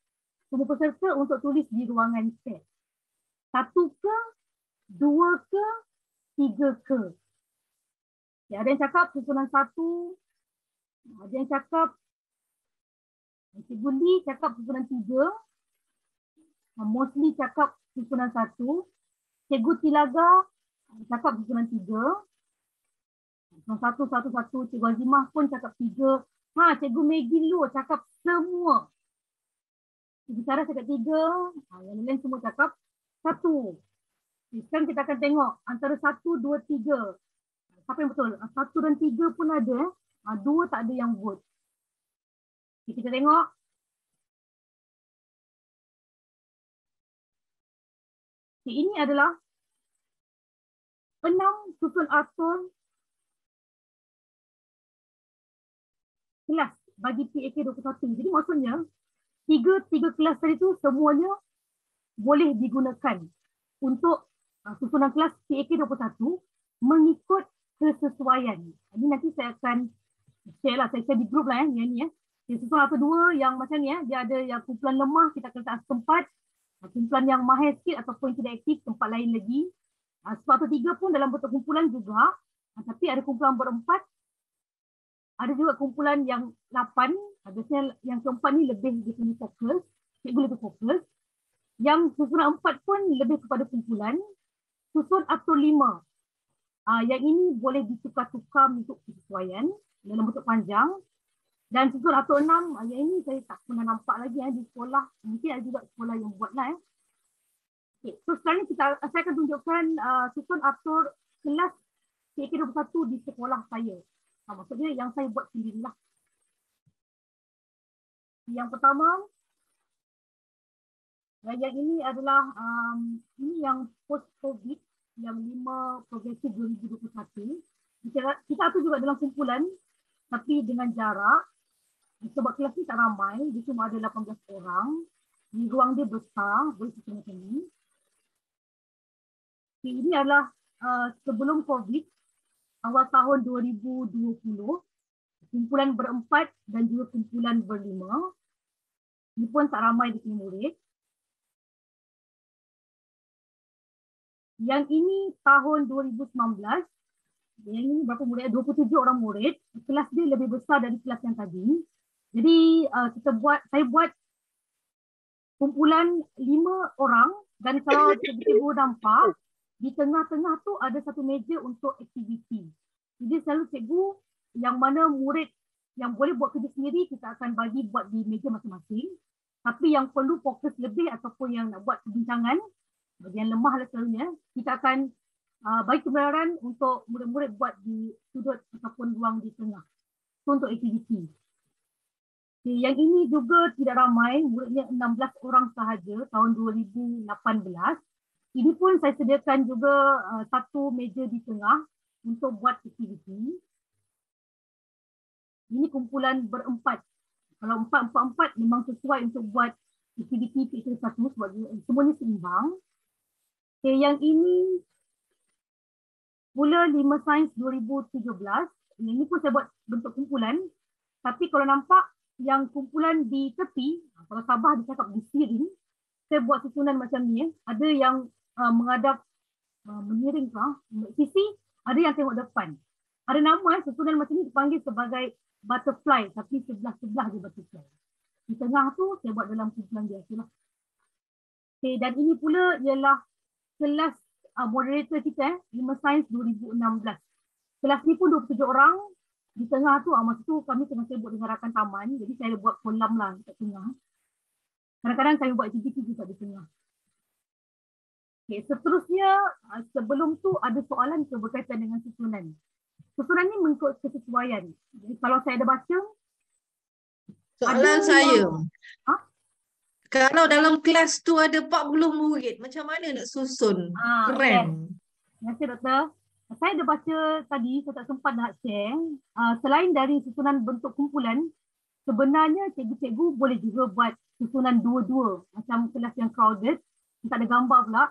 semua peserta untuk tulis di ruangan chat. 1 ke, 2 ke, 3 ke? Ya, ada yang cakap susunan 1, ada yang cakap Cikgu Lee cakap susunan 3. Mostly cakap susunan 1. Cikgu Tilaga cakap susunan 3. Susunan 1. Cikgu Azimah pun cakap 3. Cikgu Maggie Lu cakap semua. Cikgu Sarah cakap 3. Yang lain semua cakap 1. Sekarang kita akan tengok antara 1, 2, 3. Siapa yang betul? 1 dan 3 pun ada. 2 tak ada yang vote. Kita tengok. Ini adalah 6 susun atur kelas bagi PAK 21. Jadi maksudnya 3 kelas tadi tu semuanya boleh digunakan untuk susunan kelas PAK 21 mengikut kesesuaian. Ini nanti saya akan share lah, saya share di grup lah yang ni ya. Susunan atau 2 yang macam ni ya, dia ada yang kumpulan lemah, kita akan letak tempat. Kumpulan yang mahir sikit ataupun tidak aktif, tempat lain lagi. Sebab tu 3 pun dalam bentuk kumpulan juga. Tapi ada kumpulan berempat, ada juga kumpulan yang 8, biasanya yang keempat ni lebih dia punya fokus, cikgu lebih fokus. Yang susunan 4 pun lebih kepada kumpulan. Susun atur 5. Yang ini boleh ditukar-tukar untuk kesesuaian dalam bentuk panjang. Dan susun atur 6, yang ini saya tak pernah nampak lagi di sekolah. Mungkin ada juga sekolah yang buatlah. Okay. So sekarang ni saya akan tunjukkan susun atur kelas CK21 di sekolah saya. Maksudnya yang saya buat sendirilah. Yang pertama, yang ini adalah ini yang post-COVID, yang 5 progresif 2021. Kita atur juga dalam kumpulan, tapi dengan jarak. Sebab kelas ni tak ramai, dia cuma ada 18 orang. Di ruang dia besar, boleh kita macam ni. Ini adalah sebelum COVID, awal tahun 2020, kumpulan berempat dan juga kumpulan berlima. Ini pun tak ramai di sini murid. Yang ini tahun 2019, yang ini berapa murid? 27 orang murid. Kelas dia lebih besar dari kelas yang tadi. Jadi saya buat kumpulan 5 orang dan kalau cikgu nampak, di tengah-tengah tu ada satu meja untuk aktiviti. Jadi selalu cikgu yang mana murid yang boleh buat kerja sendiri, kita akan bagi buat di meja masing-masing. Tapi yang perlu fokus lebih ataupun yang nak buat perbincangan, bagian lemah lah selalunya, kita akan bagi kebenaran untuk murid-murid buat di sudut ataupun ruang di tengah. Itu untuk aktiviti. Okay, yang ini juga tidak ramai, muridnya 16 orang sahaja tahun 2018. Ini pun saya sediakan juga satu meja di tengah untuk buat aktiviti. Ini kumpulan berempat. Kalau 4-4-4 memang sesuai untuk buat aktiviti PhD1 sebab semuanya seimbang. Okay, yang ini pula 5 Sains 2017. Yang ini pun saya buat bentuk kumpulan. Tapi kalau nampak yang kumpulan di tepi, kalau Sabah dia cakap di siring, saya buat susunan macam ni. Ada yang menghadap menyiring sisi, ada yang tengok depan. Ada nama susunan macam ni dipanggil sebagai butterfly, tapi sebelah-sebelah je butterfly. Di tengah tu saya buat dalam kumpulan biasalah. Okay, dan ini pula ialah kelas moderator kita 5 Sains 2016. Kelas ni pun 27 orang. Di tengah tu masa tu kami tengah sibuk dengan rakan taman, jadi saya buat kolam lah dekat tengah. Kadang-kadang kami buat aktiviti juga di tengah. Okay, seterusnya, sebelum tu ada soalan berkaitan dengan susunan. Susunan ni mengikut kesesuaian. Jadi kalau saya ada baca. Soalan saya. Kalau dalam kelas tu ada 40 murid, macam mana nak susun? Keren. Terima kasih doktor. Saya ada baca tadi, saya tak sempat nak share. Selain dari susunan bentuk kumpulan, sebenarnya cikgu-cikgu boleh juga buat susunan dua-dua. Macam kelas yang crowded, tak ada gambar pula.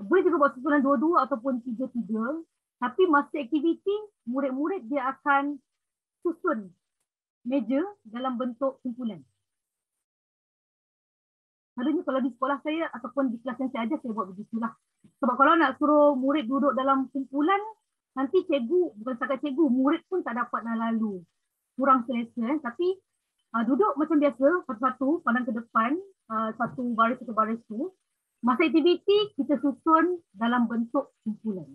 Boleh juga buat susunan dua-dua ataupun tiga-tiga. Tapi masa aktiviti, murid-murid dia akan susun meja dalam bentuk kumpulan. Selalunya kalau di sekolah saya ataupun di kelas yang saya ajar, saya buat begitulah. Sebab kalau nak suruh murid duduk dalam kumpulan, nanti cikgu, bukan setakat cikgu, murid pun tak dapat nak lalu. Kurang selesa. Tapi duduk macam biasa, satu-satu, pandang ke depan, satu baris tu. Masa aktiviti, kita susun dalam bentuk kumpulan.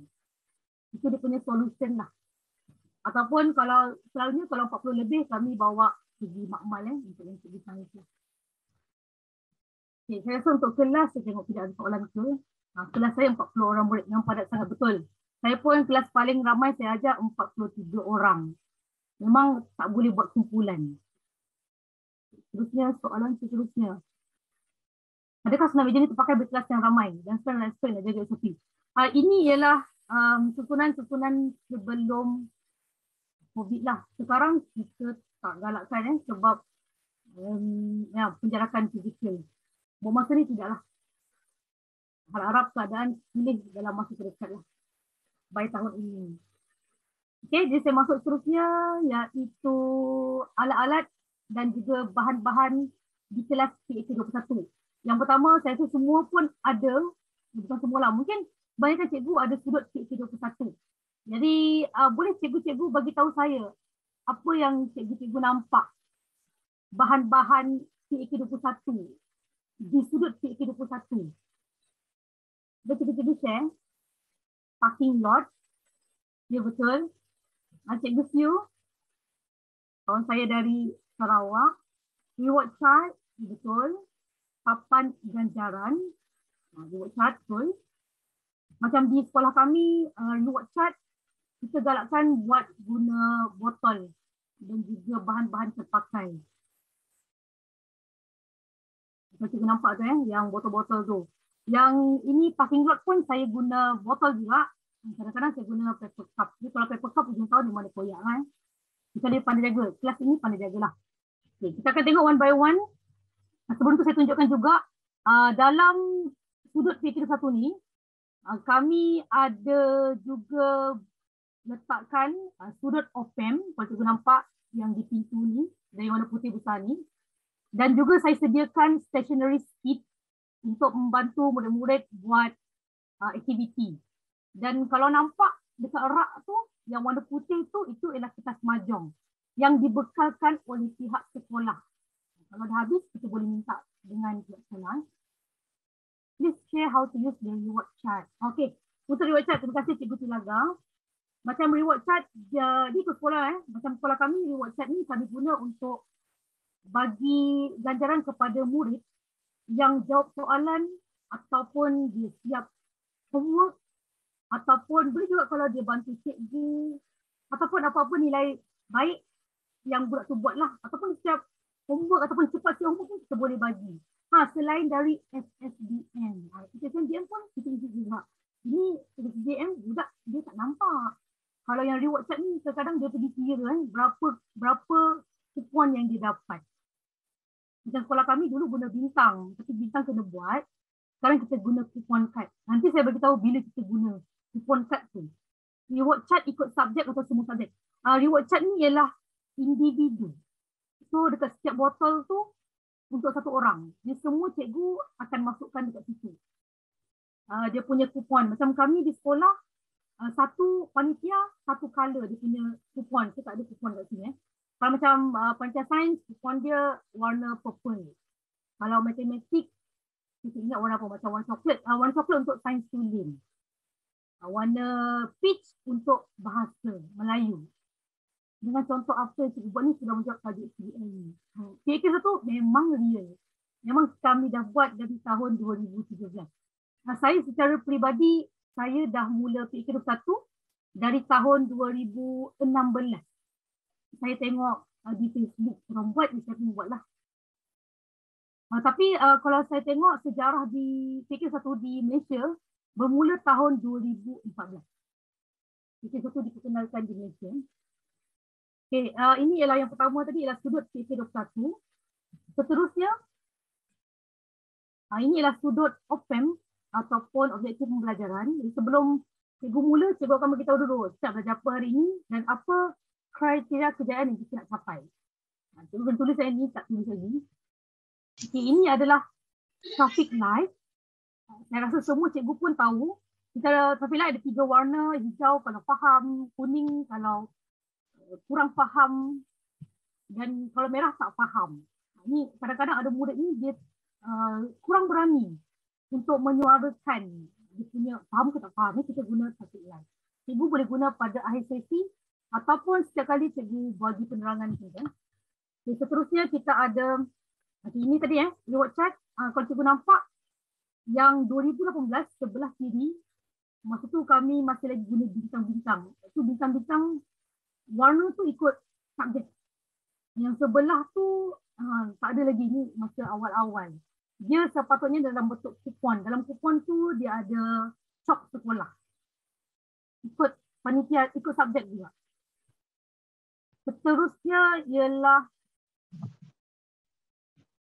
Itu dia punya solution lah. Ataupun kalau selalunya kalau 40 lebih, kami bawa pergi makmal untuk yang pergi sains lah. Okay, saya rasa untuk kelas, saya tengok tidak ada soalan ke. Kelas saya 40 orang murid, yang padat sangat betul. Saya pun kelas paling ramai saya ajar 43 orang. Memang tak boleh buat kumpulan. Seterusnya, soalan seterusnya. Adakah senam meja ini terpakai bagi kelas yang ramai? Dan sekarang nak jaga SOP. Ini ialah susunan-susunan sebelum COVID lah. Sekarang kita tak galakkan sebab penjarakan fizikal. Buat masa ni tidaklah. Harap-harap keadaan pulih dalam masa terdekat lah. Baik tahun ini. Okay, jadi saya masuk seterusnya iaitu alat-alat dan juga bahan-bahan di kelas PhD21. Yang pertama, saya rasa semua pun ada, bukan semua lah, mungkin banyakkan cikgu ada sudut PhD21. Jadi boleh cikgu-cikgu bagi tahu saya apa yang cikgu-cikgu nampak bahan-bahan PAK21 di sudut PAK21. Cikgu-cikgu share parking lot, ya betul. Cikgu Siu, kawan saya dari Sarawak. Reward chart, betul. Papan ganjaran, reward chart, betul. Macam di sekolah kami, reward chart kita galakkan buat guna botol dan juga bahan-bahan terpakai. Kita nampak tu yang botol-botol tu. Yang ini parking lot pun saya guna botol juga. Kadang-kadang saya guna paper cup. Jadi kalau paper cup, ujung tahu di mana koyak kan. Kita dia pandai jaga. Kelas ini pandai jagalah. Okay, kita akan tengok one by one. Sebelum tu saya tunjukkan juga dalam sudut PAK21 ni, kami ada juga letakkan sudut OPM, kalau cikgu nampak yang di pintu ni, dari warna putih besar ni. Dan juga saya sediakan stationery kit untuk membantu murid-murid buat aktiviti. Dan kalau nampak dekat rak tu, yang warna putih tu, itu ialah kertas mahjong yang dibekalkan oleh pihak sekolah. Kalau dah habis, kita boleh minta dengan pihak sekolah. Please share how to use the reward chart. Okay, untuk reward chart, terima kasih Cikgu Tilaga. Macam reward chart, di sekolah macam sekolah kami, reward chart ni kami guna untuk bagi ganjaran kepada murid yang jawab soalan ataupun dia siap homework ataupun boleh juga kalau dia bantu cikgu ataupun apa-apa nilai baik yang budak tu buatlah ataupun siap homework ataupun cepat siap homework pun kita boleh bagi. Selain dari SSDM. SSDM pun kita isi juga. Ini SSDM budak dia tak nampak. Kalau yang reward chart ni kadang-kadang dia pergi kira berapa kupon yang dia dapat. Macam sekolah kami dulu guna bintang, tapi bintang kena buat. Sekarang kita guna kupon kad. Nanti saya bagi tahu bila kita guna kupon kad tu. Reward chart ikut subjek atau semua subjek. Reward chart ni ialah individu. So dekat setiap botol tu untuk satu orang. Dia semua cikgu akan masukkan dekat situ. Dia punya kupon. Macam kami di sekolah, satu panitia, satu color dia punya kupon. Saya tak ada kupon kat sini. Kalau macam panitia sains, kupon dia warna purple. Kalau matematik, kita ingat warna apa? Macam warna coklat. Warna coklat untuk sains tulen. Warna peach untuk bahasa Melayu. Dengan contoh apa cikgu buat ni sudah menjawab tajuk SPM ni. PAK21 memang real. Memang kami dah buat dari tahun 2017. Saya secara peribadi, saya dah mula PAK21 dari tahun 2016. Saya tengok di Facebook, orang buat, saya pun buatlah. Tapi kalau saya tengok sejarah di PAK21 di Malaysia, bermula tahun 2014. PAK21 diperkenalkan di Malaysia. Okay, ini ialah yang pertama tadi, ialah sudut PAK21. Seterusnya, ini ialah sudut OPM ataupun objektif pembelajaran. Jadi sebelum cikgu mula, cikgu akan beritahu dulu setiap belajar apa hari ini dan apa kriteria kejayaan yang kita nak capai. Cikgu akan tulis saya ni, tak tulis lagi. Okay, ini adalah traffic light. Saya rasa semua cikgu pun tahu. Kita traffic light ada 3 warna, hijau kalau faham, kuning kalau kurang faham, dan kalau merah tak faham. Ini kadang-kadang ada murid ni dia kurang berani untuk menyuarakan dia punya faham ke tak faham. Ni kita guna traffic light. Cikgu boleh guna pada akhir sesi ataupun setiap kali cikgu bagi penerangan juga. Okay, seterusnya kita ada ini tadi reward chart. Kalau cikgu nampak yang 2018 sebelah kiri, masa tu kami masih lagi guna bintang-bintang. Itu bintang-bintang warna tu ikut subjek. Yang sebelah tu tak ada lagi, ni masa awal-awal. Dia sepatutnya dalam bentuk kupon. Dalam kupon tu dia ada cok sekolah. Ikut panitia, ikut subjek juga. Seterusnya ialah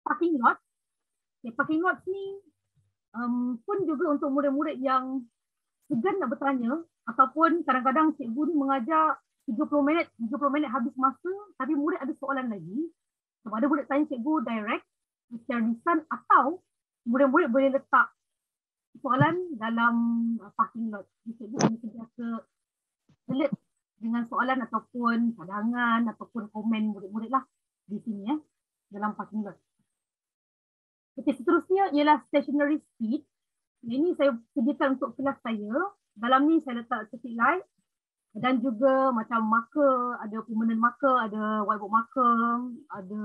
parking lot. Okay, parking lot ni pun juga untuk murid-murid yang segan nak bertanya ataupun kadang-kadang cikgu ni mengajar 30 minit habis masa tapi murid ada soalan lagi. Sebab ada murid tanya cikgu direct secara lisan atau murid-murid boleh letak soalan dalam parking lot. Cikgu boleh sediakan alert dengan soalan ataupun cadangan ataupun komen murid-murid lah di sini dalam passing note. Okey, seterusnya ialah stationery sheet. Ini saya sediakan untuk kelas saya. Dalam ni saya letak stick light dan juga macam marker, ada permanent marker, ada whiteboard marker, ada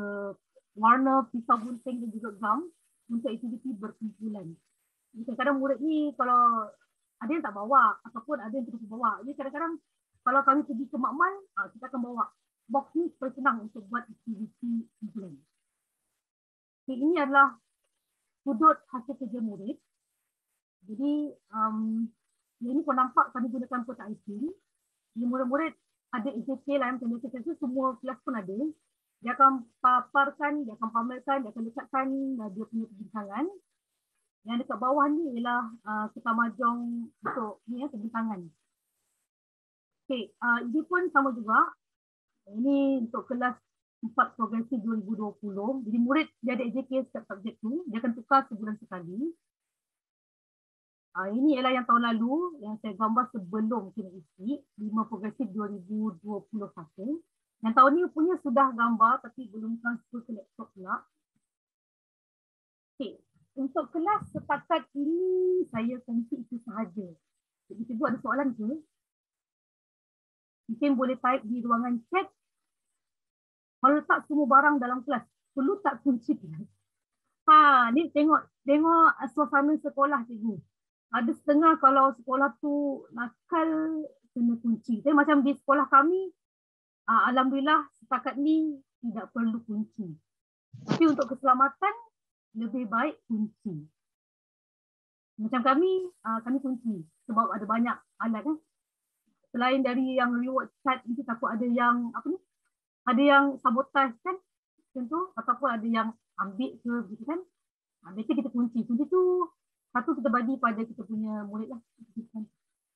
warna, pisau gunting dan juga gum untuk aktiviti berkumpulan. Kadang-kadang murid ni kalau ada yang tak bawa ataupun ada yang terus bawa. Jadi kadang-kadang kalau kami pergi ke makmal, kita akan bawa box ni supaya senang untuk buat aktiviti kumpulan. Okay, ini adalah sudut hasil kerja murid. Jadi ini kau nampak kami gunakan kotak icing. Jadi murid-murid ada AJK lah yang macam biasa, semua kelas pun ada. Dia akan paparkan, dia akan pamerkan, dia akan dekatkan dia punya perbincangan. Yang dekat bawah ni ialah kita mahjong untuk ni perbincangan. Okey, ini pun sama juga. Ini untuk kelas 4 progresif 2020. Jadi murid dia ada AJK setiap subjek tu, dia akan tukar sebulan sekali. Ini ialah yang tahun lalu yang saya gambar sebelum kena isi 5 progresif 2021. Yang tahun ni punya sudah gambar tapi belum transfer ke laptop pula. Okey, untuk kelas setakat ini saya kongsi itu sahaja. Jadi cikgu ada soalan ke? Mungkin boleh type di ruangan chat. Kalau letak semua barang dalam kelas, perlu tak kunci kelas? Ni tengok suasana sekolah cikgu. Ada setengah kalau sekolah tu nakal kena kunci. Tapi macam di sekolah kami, alhamdulillah setakat ni tidak perlu kunci. Tapi untuk keselamatan lebih baik kunci. Macam kami kunci sebab ada banyak alat kan. Selain dari yang reward card itu takut ada yang ada yang sabotage kan, contoh ataupun ada yang ambil ke gitu kan. Biasanya kita kunci. Kunci tu satu kita bagi pada kita punya murid lah.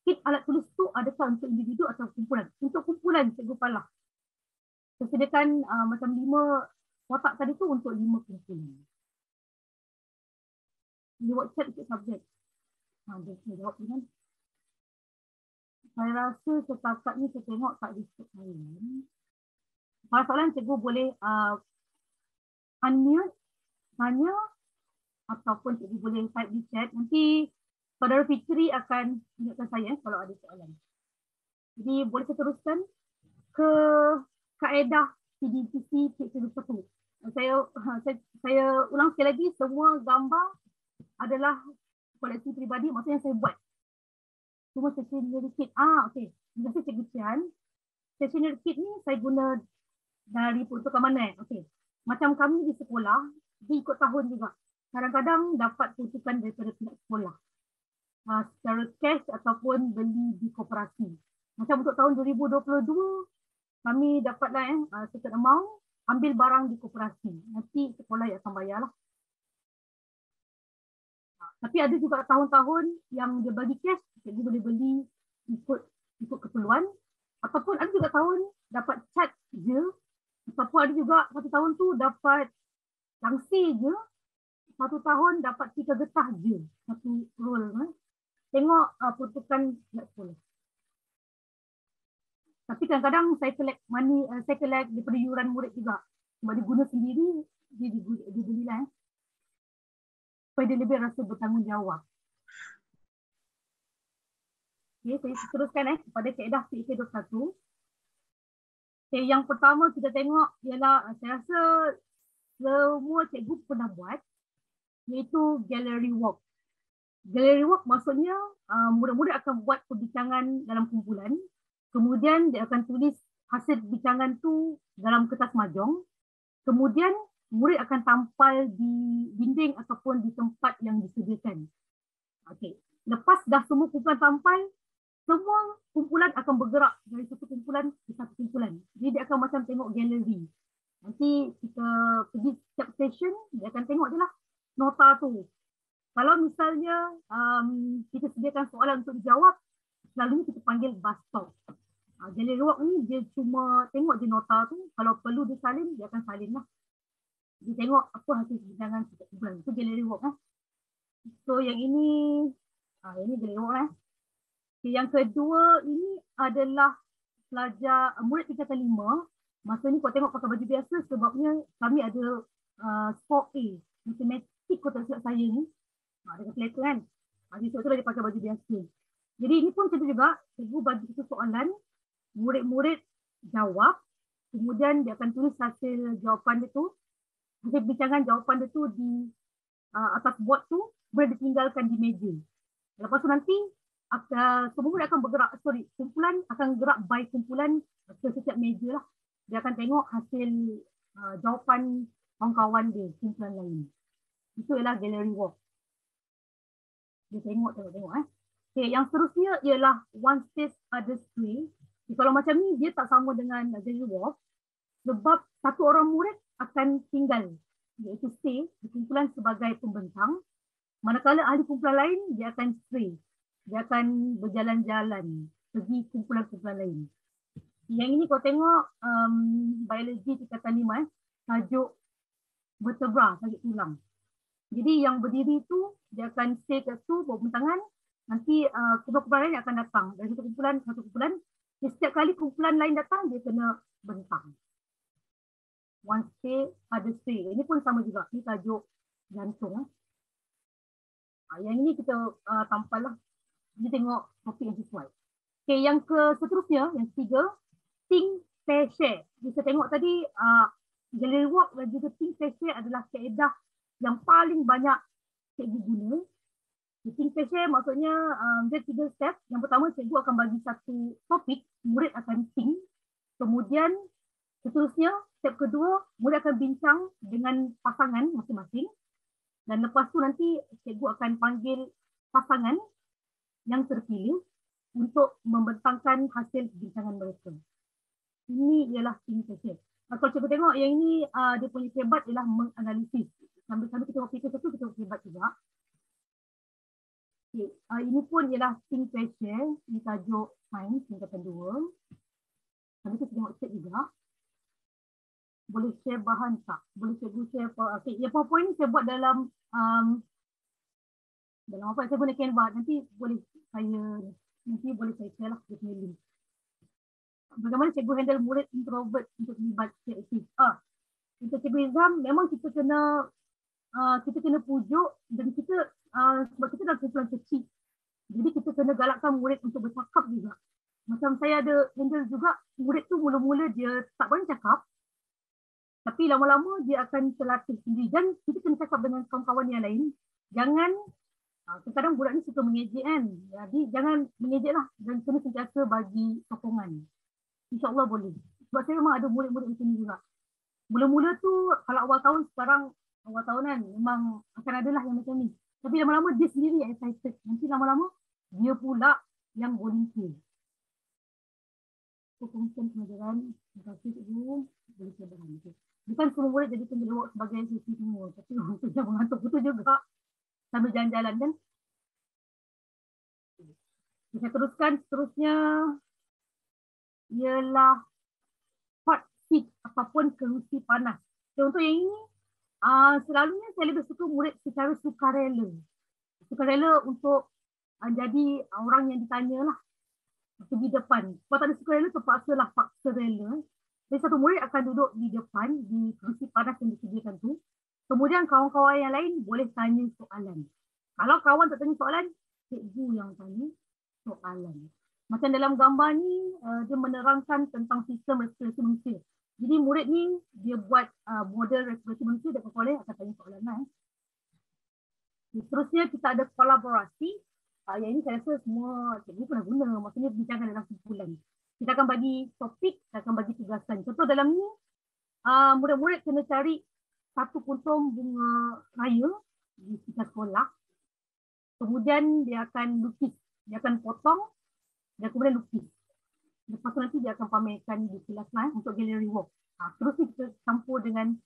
Kit alat tulis tu adakah untuk individu atau kumpulan? Untuk kumpulan cikgu Falah. Saya sediakan macam 5 kotak tadi tu untuk 5 kumpulan. Reward chat untuk subjek. Dia jawab kan. Saya rasa setakat ni saya tengok tak ada soalan. Kalau soalan cikgu boleh unmute, tanya ataupun cikgu boleh type di chat. Nanti Saudara Fitri akan ingatkan saya kalau ada soalan. Jadi boleh saya teruskan ke kaedah PDPC cikgu 1. Saya ulang sekali lagi, semua gambar adalah koleksi peribadi, maksudnya saya buat. Cuma stationery kit. Okey. Terima kasih Cikgu Cian. Stationery kit ni saya guna dari peruntukan mana? Okey. Macam kami di sekolah, dia ikut tahun juga. Kadang-kadang dapat peruntukan daripada pihak sekolah. Secara cash ataupun beli di koperasi. Macam untuk tahun 2022, kami dapatlah certain amount, ambil barang di koperasi. Nanti sekolah yang akan bayarlah. Tapi ada juga tahun-tahun yang dia bagi cash, jadi boleh beli ikut keperluan. Ataupun ada juga tahun dapat cat je. Ataupun ada juga satu tahun tu dapat langsir je. Satu tahun dapat 3 getah je. Satu roll. Tengok peruntukan pihak sekolah. Tapi kadang-kadang saya collect money, saya collect daripada yuran murid juga. Sebab dia guna sendiri, dia belilah. Supaya dia lebih rasa bertanggungjawab. Okay, saya teruskan kepada kaedah PIK21. Okay, yang pertama kita tengok ialah, saya rasa semua cikgu pernah buat, iaitu gallery walk. Gallery walk maksudnya murid-murid akan buat perbincangan dalam kumpulan, kemudian dia akan tulis hasil perbincangan tu dalam kertas mahjong, kemudian murid akan tampal di dinding ataupun di tempat yang disediakan. Okey, lepas dah semua kumpulan tampal, semua kumpulan akan bergerak dari satu kumpulan ke satu kumpulan. Jadi dia akan macam tengok galeri. Nanti kita pergi setiap station, dia akan tengok je lah nota tu. Kalau misalnya kita sediakan soalan untuk dijawab, selalunya kita panggil bus stop. Gallery walk ni dia cuma tengok je nota tu, kalau perlu dia salin, dia akan salin lah. Dia tengok apa hasil perbincangan setiap kumpulan. Itu gallery walk. So yang ini gallery walk . Yang kedua ini adalah pelajar murid tingkatan 5. Masa ni kau tengok pakai baju biasa sebabnya kami ada skor A. Matematik kau tak silap saya ni. Dia kata letter kan. Jadi sebab tu dia pakai baju biasa. Jadi ini pun macam tu juga. Cikgu bagi kita soalan. Murid-murid jawab. Kemudian dia akan tulis hasil jawapan dia tu. Hasil bincangan jawapan dia tu di atas board tu. Boleh ditinggalkan di meja. Lepas tu nanti semua murid akan bergerak. Kumpulan akan gerak by kumpulan ke setiap meja lah. Dia akan tengok hasil jawapan kawan-kawan dia, kumpulan lain. Itu ialah gallery walk. Dia tengok. Okay, yang seterusnya ialah one space others way. Kalau macam ni, dia tak sama dengan gallery walk. Sebab satu orang murid akan tinggal, iaitu stay di kumpulan sebagai pembentang. Manakala ahli kumpulan lain, dia akan stray. Dia akan berjalan-jalan pergi kumpulan-kumpulan lain. Yang ini kau tengok biologi tingkatan 5, tajuk vertebra, tajuk tulang. Jadi yang berdiri tu dia akan stay kat tu berbentangan. Nanti kumpulan lain akan datang dari satu kumpulan. Jadi, setiap kali kumpulan lain datang dia kena bentang. One stay, other stay. Ini pun sama juga. Ini tajuk jantung. Yang ini kita tampal lah. Jadi tengok topik yang sesuai. Okay, yang seterusnya, yang ketiga, think, pair, share. Kita tengok tadi gallery walk dan juga think, pair, share adalah kaedah yang paling banyak cikgu guna. Think, pair, share maksudnya dia 3 step. Yang pertama, cikgu akan bagi satu topik, murid akan think. Kemudian seterusnya, step kedua, murid akan bincang dengan pasangan masing-masing. Dan lepas tu nanti cikgu akan panggil pasangan yang terpilih untuk membentangkan hasil bincangan mereka. Ini ialah think, pair, share. Kalau cikgu tengok yang ini dia punya hebat ialah menganalisis. Sambil-sambil kita fikir satu, kita hebat juga. Okay. Ini pun ialah think, pair, share. Ini tajuk sains tingkatan 2. Sambil kita tengok cek juga. Boleh share bahan tak? Boleh cikgu share apa? Okay. Yang PowerPoint ni saya buat dalam apa? Saya guna Canva. Nanti boleh saya share lah dia punya link. Bagaimana cikgu handle murid introvert untuk terlibat aktif? Untuk cikgu Izam, memang kita kena pujuk dan kita sebab kita dalam kumpulan kecil. Jadi kita kena galakkan murid untuk bercakap juga. Macam saya ada handle juga, murid tu mula-mula dia tak berani cakap. Tapi lama-lama dia akan terlatih sendiri. Dan kita kena cakap dengan kawan-kawan yang lain. Jangan, kadang-kadang budak ni suka mengejek kan. Jadi jangan mengejek lah. Dan kena sentiasa bagi sokongan. InsyaAllah boleh. Sebab saya memang ada murid-murid macam ni juga. Mula-mula tu, kalau awal tahun sekarang, awal tahun kan, memang akan adalah yang macam ni. Tapi lama-lama dia sendiri yang excited. Nanti lama-lama, dia pula yang volunteer. Kongsian pengajaran, terima kasih cikgu. Boleh saya bahan. Bukan semua murid jadi penjelawak sebagai sesi semua. Tapi untuk yang mengantuk betul juga. Sambil jalan-jalan kan. Saya teruskan seterusnya. Ialah hot seat ataupun kerusi panas. Untuk yang ini, selalunya saya lebih suka murid secara sukarela. Sukarela untuk jadi orang yang ditanya lah. Pergi depan. Kalau tak ada sukarela, terpaksalah paksa rela. Jadi satu murid akan duduk di depan, di kerusi panas yang disediakan tu. Kemudian kawan-kawan yang lain boleh tanya soalan. Kalau kawan tak tanya soalan, cikgu yang tanya soalan. Macam dalam gambar ni, dia menerangkan tentang sistem respirasi manusia. Jadi murid ni, dia buat model respirasi manusia, dia boleh akan tanya soalan lah. Seterusnya kita ada kolaborasi. Yang ini saya rasa semua cikgu pernah guna. Maksudnya bincangkan dalam kumpulan. Kita akan bagi topik, kita akan bagi tugasan. Contoh dalam ni, murid-murid kena cari satu kuntum bunga raya di sekitar sekolah. Kemudian dia akan lukis. Dia akan potong dan kemudian lukis. Lepas tu nanti dia akan pamerkan di kelas untuk gallery walk. Terus ni kita campur dengan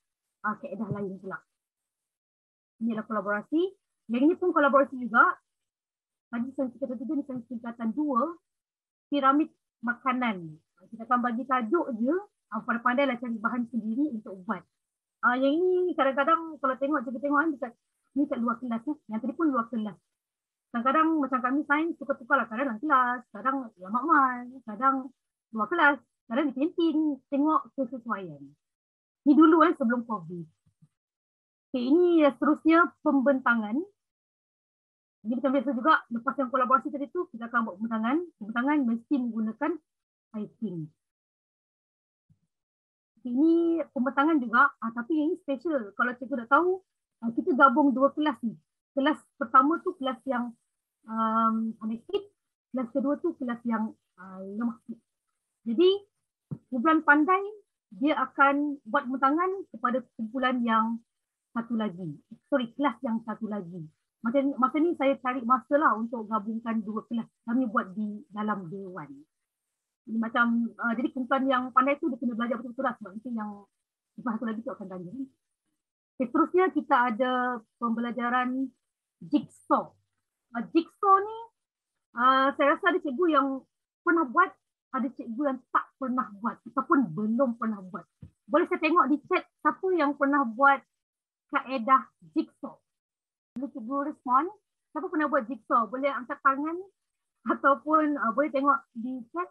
kaedah lain pula. Ini adalah kolaborasi. Yang ini pun kolaborasi juga. Tadi kita kata ni tingkatan 2, piramid makanan. Kita akan bagi tajuk je, pandai-pandailah cari bahan sendiri untuk buat. Yang ini kadang-kadang kalau tengok, kita tengok ni kat luar kelas. Yang tadi pun luar kelas. Kadang-kadang macam kami sains tukar-tukar lah. Kadang dalam kelas, kadang dalam makmal, kadang luar kelas, kadang di kantin, tengok kesesuaian. Ni dulu sebelum COVID. Okay, ini seterusnya pembentangan. Jadi macam biasa juga, lepas yang kolaborasi tadi tu, kita akan buat pembentangan. Pembentangan mesti menggunakan typing. Ini pembentangan juga, tapi yang ini special. Kalau cikgu dah tahu, kita gabung dua kelas ni. Kelas pertama tu kelas yang amazing, kelas kedua tu kelas yang lemah. Jadi, kumpulan pandai, dia akan buat pembentangan kepada kumpulan yang satu lagi. Kelas yang satu lagi. Masa ni saya cari masa lah untuk gabungkan dua kelas. Kami buat di dalam dewan. Jadi kumpulan yang pandai tu dia kena belajar betul-betul lah, sebab itu yang satu lagi tu akan tanya. Seterusnya kita ada pembelajaran jigsaw. Jigsaw ni saya rasa ada cikgu yang pernah buat, ada cikgu yang tak pernah buat ataupun belum pernah buat. Boleh saya tengok di chat siapa yang pernah buat kaedah jigsaw? Boleh cikgu respon. Siapa pernah buat jigsaw? Boleh angkat tangan ataupun boleh tengok di chat.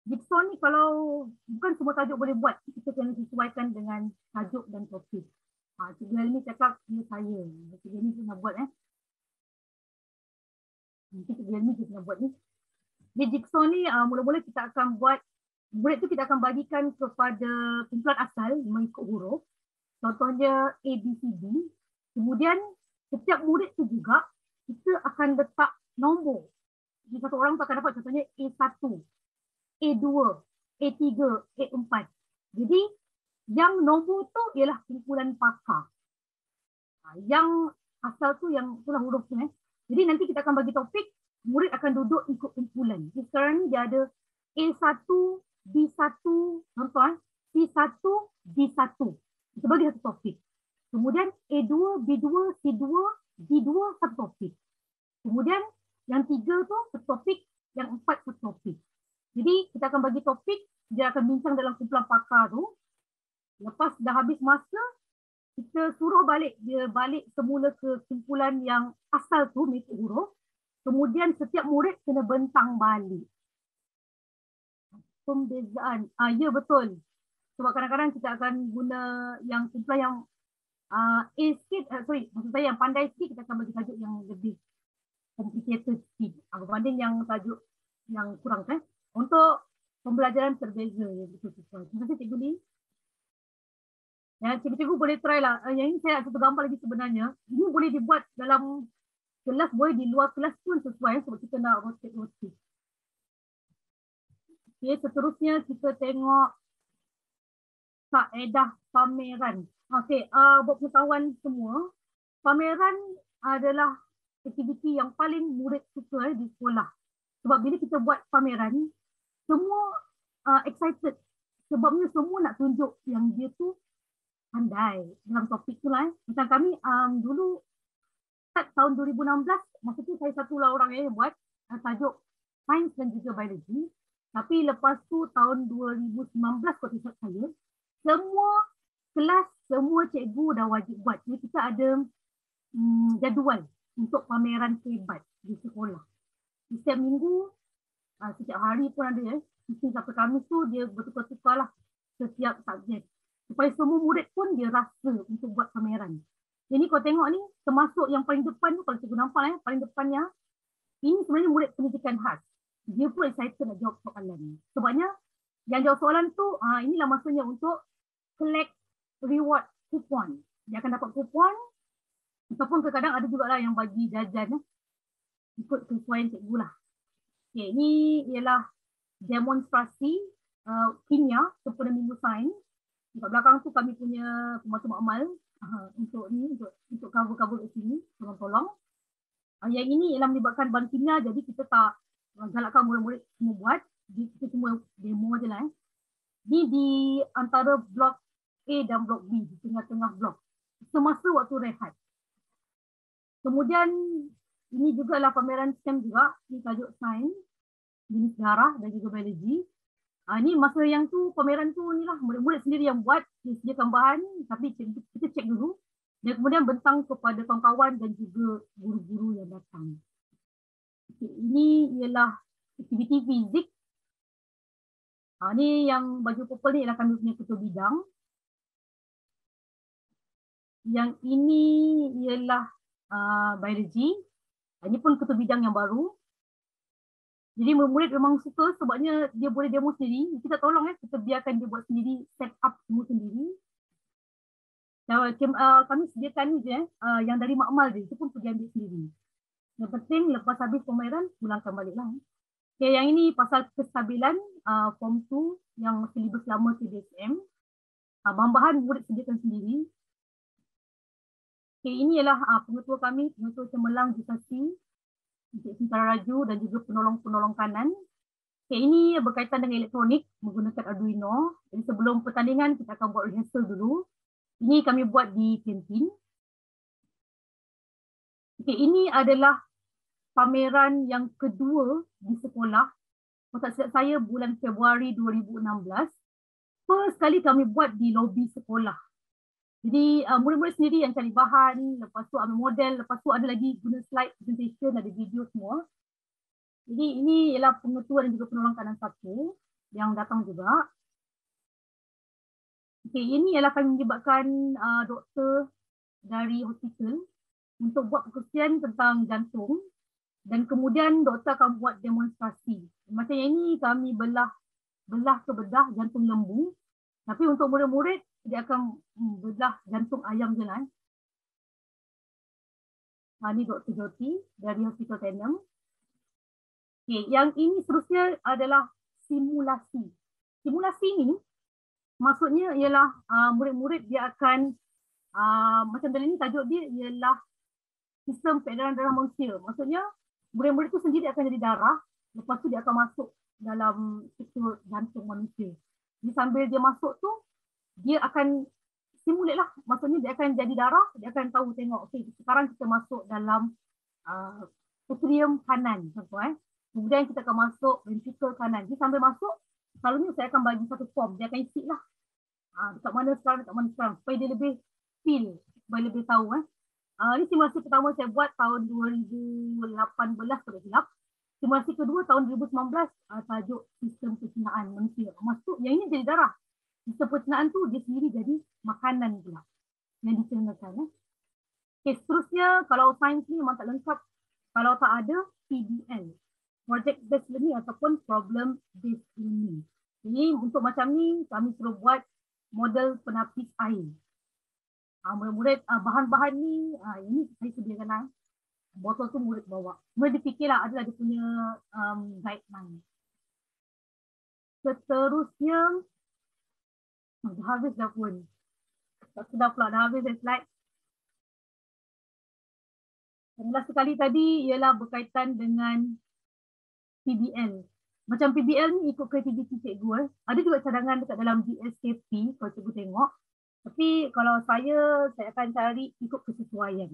Jigsaw ni kalau bukan semua tajuk boleh buat, kita kena sesuaikan dengan tajuk dan topik. Cikgu Helmi cakap dia saya. Cikgu Helmi pernah buat Mungkin Cikgu Helmi pernah buat ni. Di jigsaw ni mula-mula kita akan buat, murid tu kita akan bagikan kepada kumpulan asal mengikut huruf. Contohnya A, B, C, D. Kemudian setiap murid tu juga kita akan letak nombor. Jadi satu orang tu akan dapat contohnya A1, A2, A3, A4. Jadi yang nombor tu ialah kumpulan pakar. Yang asal tu yang itulah huruf tu. Jadi nanti kita akan bagi topik, murid akan duduk ikut kumpulan. Jadi sekarang ni dia ada A1, B1, contoh C1, D1. Kita bagi satu topik. Kemudian A2, B2, C2, D2 satu topik. Kemudian yang 3 tu satu topik, yang 4 satu topik. Jadi kita akan bagi topik, dia akan bincang dalam kumpulan pakar tu. Lepas dah habis masa, kita suruh balik, dia balik semula ke kumpulan yang asal tu, mengikut huruf. Kemudian setiap murid kena bentang balik. Pembezaan. Ya betul. Sebab kadang-kadang kita akan guna yang kumpulan yang A sikit, maksud saya yang pandai sikit, kita akan bagi tajuk yang lebih complicated sikit. Berbanding yang tajuk yang kurang untuk pembelajaran terbeza yang betul-betul. Terima kasih Cikgu Lee. Cikgu-cikgu boleh try lah. Yang ini saya ada satu gambar lagi sebenarnya. Ini boleh dibuat dalam kelas, boleh di luar kelas pun sesuai sebab kita nak rotate. Okay, seterusnya kita tengok kaedah pameran. Okey, buat pengetahuan semua, pameran adalah aktiviti yang paling murid suka di sekolah. Sebab bila kita buat pameran, semua excited. Sebabnya semua nak tunjuk yang dia tu pandai dalam topik tu lah. Macam kami dulu start tahun 2016, masa tu saya satulah orang yang buat tajuk sains dan juga biologi. Tapi lepas tu tahun 2019 kot riset saya, semua kelas, semua cikgu dah wajib buat. Jadi kita ada jadual untuk pameran hebat di sekolah. Setiap minggu, setiap hari pun ada. Mesti sampai Khamis tu dia bertukar-tukar lah setiap subjek. Supaya semua murid pun dia rasa untuk buat pameran. Jadi kau tengok ni, termasuk yang paling depan tu, kalau cikgu nampak paling depannya, ini sebenarnya murid pendidikan khas. Dia pun excited nak jawab soalan. Sebabnya yang jawab soalan tu, inilah masanya untuk collect reward kupon. Dia akan dapat kupon, ataupun kadang-kadang ada juga lah yang bagi jajan ikut kesesuaian cikgu lah. Okay, ini ialah demonstrasi kimia sempena minggu sains. Dekat belakang tu kami punya pembantu makmal untuk ni, untuk cover-cover kat sini, tolong-tolong. Yang ini ialah melibatkan bahan kimia, jadi kita tak galakkan murid-murid semua buat, kita semua demo je lah. Ini di antara blok A dan blok B, di tengah-tengah blok, semasa waktu rehat. Kemudian ini juga lah pameran STEM juga, ini tajuk sains, jenis darah dan juga biologi. Ini masa yang tu, pameran tu ni lah, murid-murid sendiri yang buat, dia sediakan bahan, tapi kita cek dulu dan kemudian bentang kepada kawan-kawan dan juga guru-guru yang datang. Okay, ini ialah aktiviti fizik. Ni yang baju purple ni ialah kami punya ketua bidang. Yang ini ialah biologi. Ini pun ketua bidang yang baru. Jadi murid memang suka sebabnya dia boleh demo sendiri. Kita tolong kita biarkan dia buat sendiri, set up semua sendiri. Kami sediakan ni je yang dari makmal dia, itu pun pergi ambil sendiri. Yang penting lepas habis pemameran, pulangkan baliklah. Okay, yang ini pasal kestabilan form 2 yang silibus lama CDSM. Bahan-bahan murid sediakan sendiri. Okay, ini ialah pengetua kami, pengetua cemerlang Jisasi, Encik Sintara Raju dan juga penolong-penolong kanan. Okay, ini berkaitan dengan elektronik menggunakan Arduino. Jadi sebelum pertandingan kita akan buat rehearsal dulu. Ini kami buat di kantin. Okay, ini adalah pameran yang kedua di sekolah. Kalau tak silap saya bulan Februari 2016. First kali kami buat di lobi sekolah. Jadi murid-murid sendiri yang cari bahan, lepas tu ambil model, lepas tu ada lagi guna slide presentation, ada video semua. Jadi ini ialah pengetua dan juga penolong kanan satu yang datang juga. Okay, ini ialah kami melibatkan doktor dari hospital untuk buat perkongsian tentang jantung. Dan kemudian doktor akan buat demonstrasi. Macam yang ini kami belah ke bedah jantung lembu. Tapi untuk murid-murid, dia akan belah jantung ayam je lah. Ini Dr. Jyoti dari Hospital Tenem. Okay, yang ini seterusnya adalah simulasi. Simulasi ni maksudnya ialah murid-murid dia akan, macam dalam ni tajuk dia ialah sistem peredaran darah manusia. Maksudnya, murid-murid tu sendiri akan jadi darah, lepas tu dia akan masuk dalam struktur jantung manusia. Jadi sambil dia masuk tu, dia akan simulate lah. Maksudnya dia akan jadi darah, dia akan tahu tengok, okay, sekarang kita masuk dalam atrium kanan. Kemudian kita akan masuk ventricle kanan. Jadi sambil masuk, selalunya saya akan bagi satu form, dia akan isi lah. Dekat mana sekarang, supaya dia lebih feel, supaya lebih tahu. Ini simulasi pertama saya buat tahun 2018 kalau silap. Simulasi kedua tahun 2019 tajuk sistem pencernaan manusia. Maksud yang ini jadi darah. Sistem pencernaan tu dia sendiri jadi makanan pula yang dicernakan. Okay, seterusnya kalau sains ni memang tak lengkap kalau tak ada PBL, Project Based Learning ataupun Problem Based Learning. Jadi untuk macam ni kami suruh buat model penapis air. Murid-murid bahan-bahan ni, ini saya sediakan lah. Botol tu murid bawa. Murid difikirlah adalah dia punya guideline. Seterusnya, dah habis dah pun. Tak sedap pula, dah habis dah slide. Yang last sekali tadi ialah berkaitan dengan PBL. Macam PBL ni ikut kreativiti cikgu. Ada juga cadangan dekat dalam GSKP kalau cikgu tengok. Tapi kalau saya akan cari ikut kesesuaian.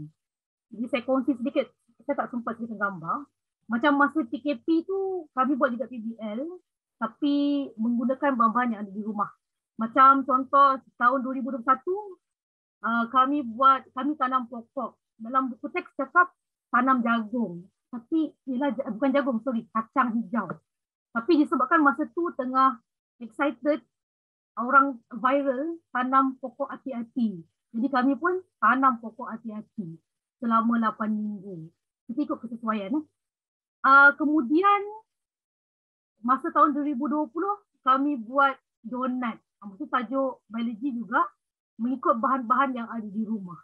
Jadi saya kongsi sedikit, saya tak sempat cerita gambar. Macam masa PKP tu kami buat juga PBL tapi menggunakan bahan-bahan yang ada di rumah. Macam contoh tahun 2021 kami tanam pokok. Dalam buku teks cakap tanam jagung. Tapi bukan jagung, kacang hijau. Tapi disebabkan masa tu tengah excited, orang viral tanam pokok hati-hati. Jadi kami pun tanam pokok hati-hati selama 8 minggu. Kita ikut kesesuaian. Kemudian masa tahun 2020 kami buat donat. Maksud tajuk biologi juga mengikut bahan-bahan yang ada di rumah.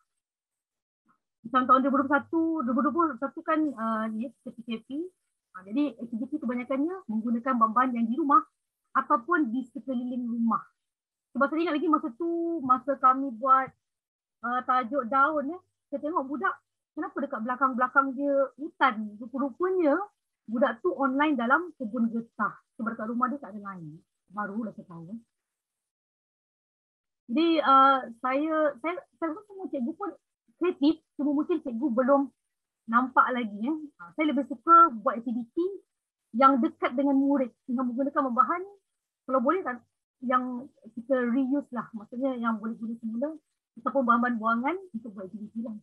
Macam tahun 2021 kan PKP. Jadi aktiviti kebanyakannya menggunakan bahan-bahan yang di rumah ataupun di sekeliling rumah. Sebab saya ingat lagi masa kami buat tajuk daun, saya tengok budak, kenapa dekat belakang-belakang dia hutan. Rupa-rupanya budak tu online dalam kebun getah. Sebab dekat rumah dia tak ada lain. Barulah saya tahu. Jadi saya rasa semua cikgu pun kreatif, cuma mungkin cikgu belum nampak lagi. Saya lebih suka buat aktiviti yang dekat dengan murid, yang menggunakan bahan, kalau boleh yang kita reuse lah, maksudnya yang boleh guna semula, ataupun bahan-bahan buangan untuk buat aktiviti lah.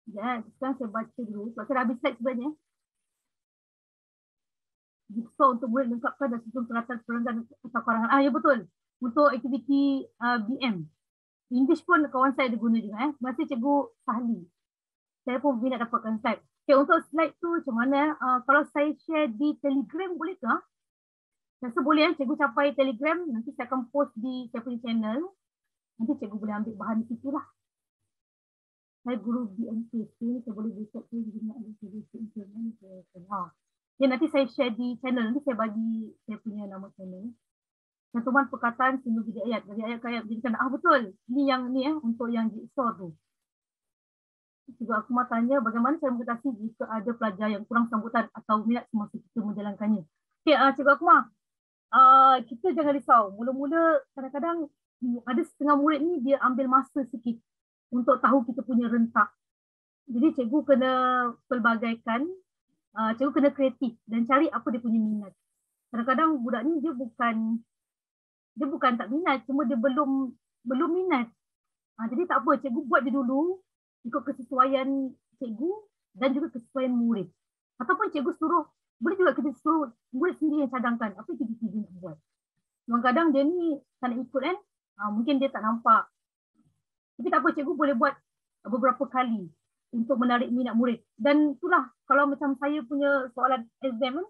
Ya, sekarang saya baca dulu. Sebab saya dah habis slide sebenarnya. Jigsaw untuk murid lengkapkan dan susun peralatan perenggan atau karangan. Ya betul. Untuk aktiviti BM. English pun kawan saya ada guna juga. Terima kasih Cikgu Sahli. Saya pun minat dapatkan slide. Okay, untuk slide tu macam mana? Kalau saya share di Telegram boleh ke? Rasa boleh cikgu capai Telegram. Nanti saya akan post di saya punya channel. Nanti cikgu boleh ambil bahan di situ lah. Saya guru BMC. Saya boleh research ya, nanti saya share di channel. Nanti saya bagi saya punya nama channel. Cantuman perkataan sehingga jadi ayat. Dari ayat ke ayat jadikan. Betul. Ini yang ni untuk yang jigsaw tu. Juga aku mahu tanya bagaimana saya mengatasi jika ada pelajar yang kurang sambutan atau minat semasa kita menjalankannya. Okay, Cikgu Akmal, kita jangan risau. Mula-mula kadang-kadang ada setengah murid ni dia ambil masa sikit untuk tahu kita punya rentak. Jadi cikgu kena pelbagaikan, cikgu kena kreatif dan cari apa dia punya minat. Kadang-kadang budak ni dia bukan tak minat, cuma dia belum minat. Jadi tak apa, cikgu buat dia dulu ikut kesesuaian cikgu dan juga kesesuaian murid. Ataupun cikgu boleh juga kita suruh murid sendiri yang cadangkan apa yang cikgu nak buat. Kadang-kadang dia ni tak nak ikut kan, mungkin dia tak nampak. Tapi tak apa, cikgu boleh buat beberapa kali untuk menarik minat murid. Dan itulah kalau macam saya punya soalan exam,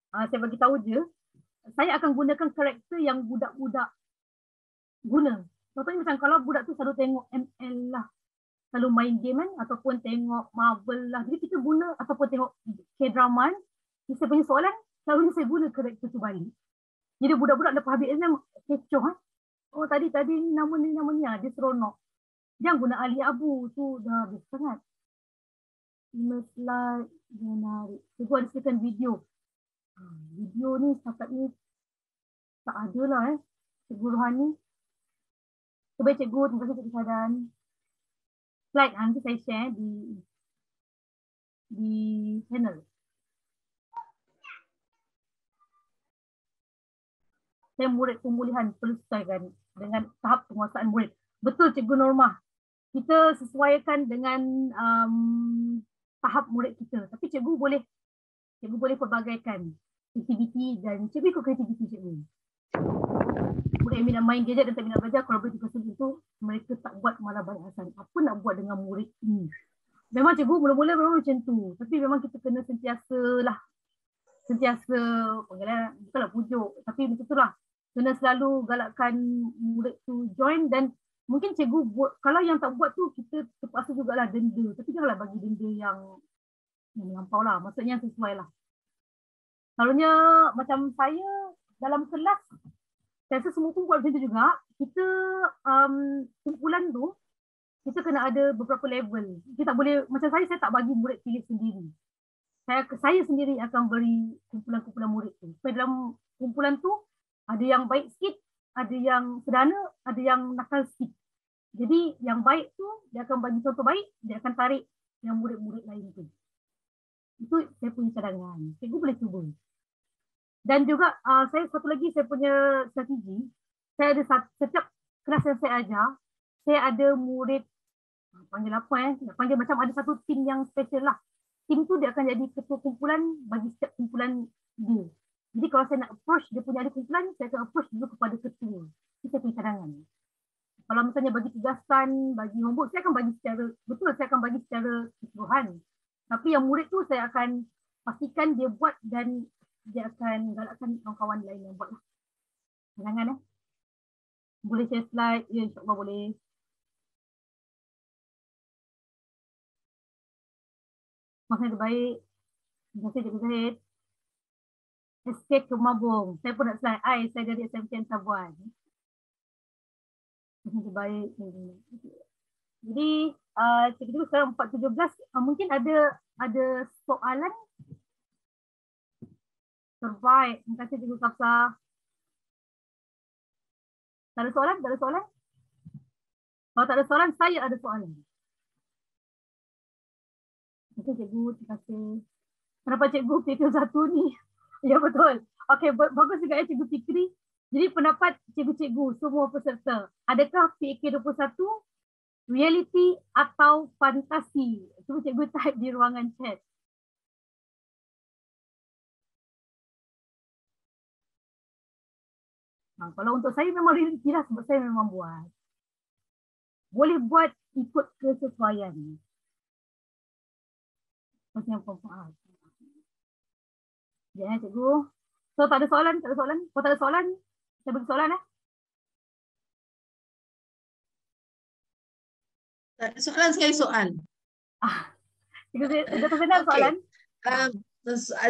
saya bagi tahu je, saya akan gunakan karakter yang budak-budak guna. Contohnya macam kalau budak tu selalu tengok ML lah, selalu main game kan, ataupun tengok Marvel lah. Jadi kita guna, ataupun tengok K-drama kan. Jadi saya punya soalan, selalunya saya guna karakter tu balik. Jadi budak-budak lepas habis exam, kecoh kan. Oh tadi ni nama ni, dia seronok. Jangan guna Ali Abu, tu dah habis sangat. 5 slide, menarik. Cikgu ada sediakan video. Video ni setakat ni tak ada lah Cikgu Rohani. Sebaik cikgu, terima kasih Cikgu Sadan. Slide nanti saya share di channel. Saya murid pemulihan perlu sesuaikan dengan tahap penguasaan murid. Betul Cikgu Normah. Kita sesuaikan dengan tahap murid kita. Tapi cikgu boleh pelbagaikan aktiviti dan cikgu ikut kreativiti cikgu. Murid yang minat main gadget dan tak minat belajar, kalau boleh tugas itu, mereka tak buat malah balasan. Apa nak buat dengan murid ini? Memang cikgu mula-mula memang macam tu. Tapi memang kita kena sentiasa bukanlah pujuk. Tapi macam tu lah. Kena selalu galakkan murid tu join dan mungkin cikgu buat, kalau yang tak buat tu kita terpaksa jugalah denda. Tapi janganlah bagi denda yang melampau lah. Maksudnya yang sesuai lah. Selalunya macam saya dalam kelas, saya rasa semua pun buat macam tu juga. Kita kumpulan tu, kita kena ada beberapa level. Kita tak boleh, macam saya tak bagi murid pilih sendiri. Saya sendiri akan beri kumpulan-kumpulan murid tu. Supaya dalam kumpulan tu, ada yang baik sikit, ada yang sederhana, ada yang nakal sikit. Jadi yang baik tu, dia akan bagi contoh baik, dia akan tarik yang murid-murid lain tu. Itu saya punya cadangan. Cikgu boleh cuba. Dan juga saya satu lagi, saya punya strategi. Saya ada setiap kelas yang saya ajar, saya ada murid, panggil apa panggil macam ada satu tim yang special lah. Tim tu dia akan jadi ketua kumpulan bagi setiap kumpulan dia. Jadi kalau saya nak approach dia punya ada kumpulan, saya akan approach dulu kepada ketua. Itu saya punya cadangan. Kalau misalnya bagi tugasan, bagi homework, saya akan bagi secara keseluruhan. Tapi yang murid tu saya akan pastikan dia buat dan dia akan galakkan kawan-kawan lain yang buat lah. Cadangan Boleh share slide? Ya, insyaAllah boleh. Maksudnya terbaik. Terima kasih Cikgu Zahid. Escape ke Mabung. Saya pun nak slide. Saya dari SMK Sabuan. Maksudnya terbaik. Jadi, cikgu sekarang 4.17. Mungkin ada soalan. Terbaik. Terima kasih Cikgu Kapsa. Tak ada soalan? Kalau tak ada soalan, saya ada soalan. Terima kasih Cikgu. Terima kasih. Kenapa Cikgu fikir satu ni? Ya betul. Okey, bagus juga Cikgu Fikri. Jadi pendapat cikgu-cikgu semua peserta, adakah PAK 21 reality atau fantasi? Cuba cikgu type di ruangan chat. Kalau untuk saya memang reality lah sebab saya memang buat. Boleh buat ikut kesesuaian. Macam apa? Ya, cikgu. So tak ada soalan, tak ada soalan. Kalau tak ada soalan, saya bagi soalan Tak ada soalan sekali soal. Cikgu saya senang soalan.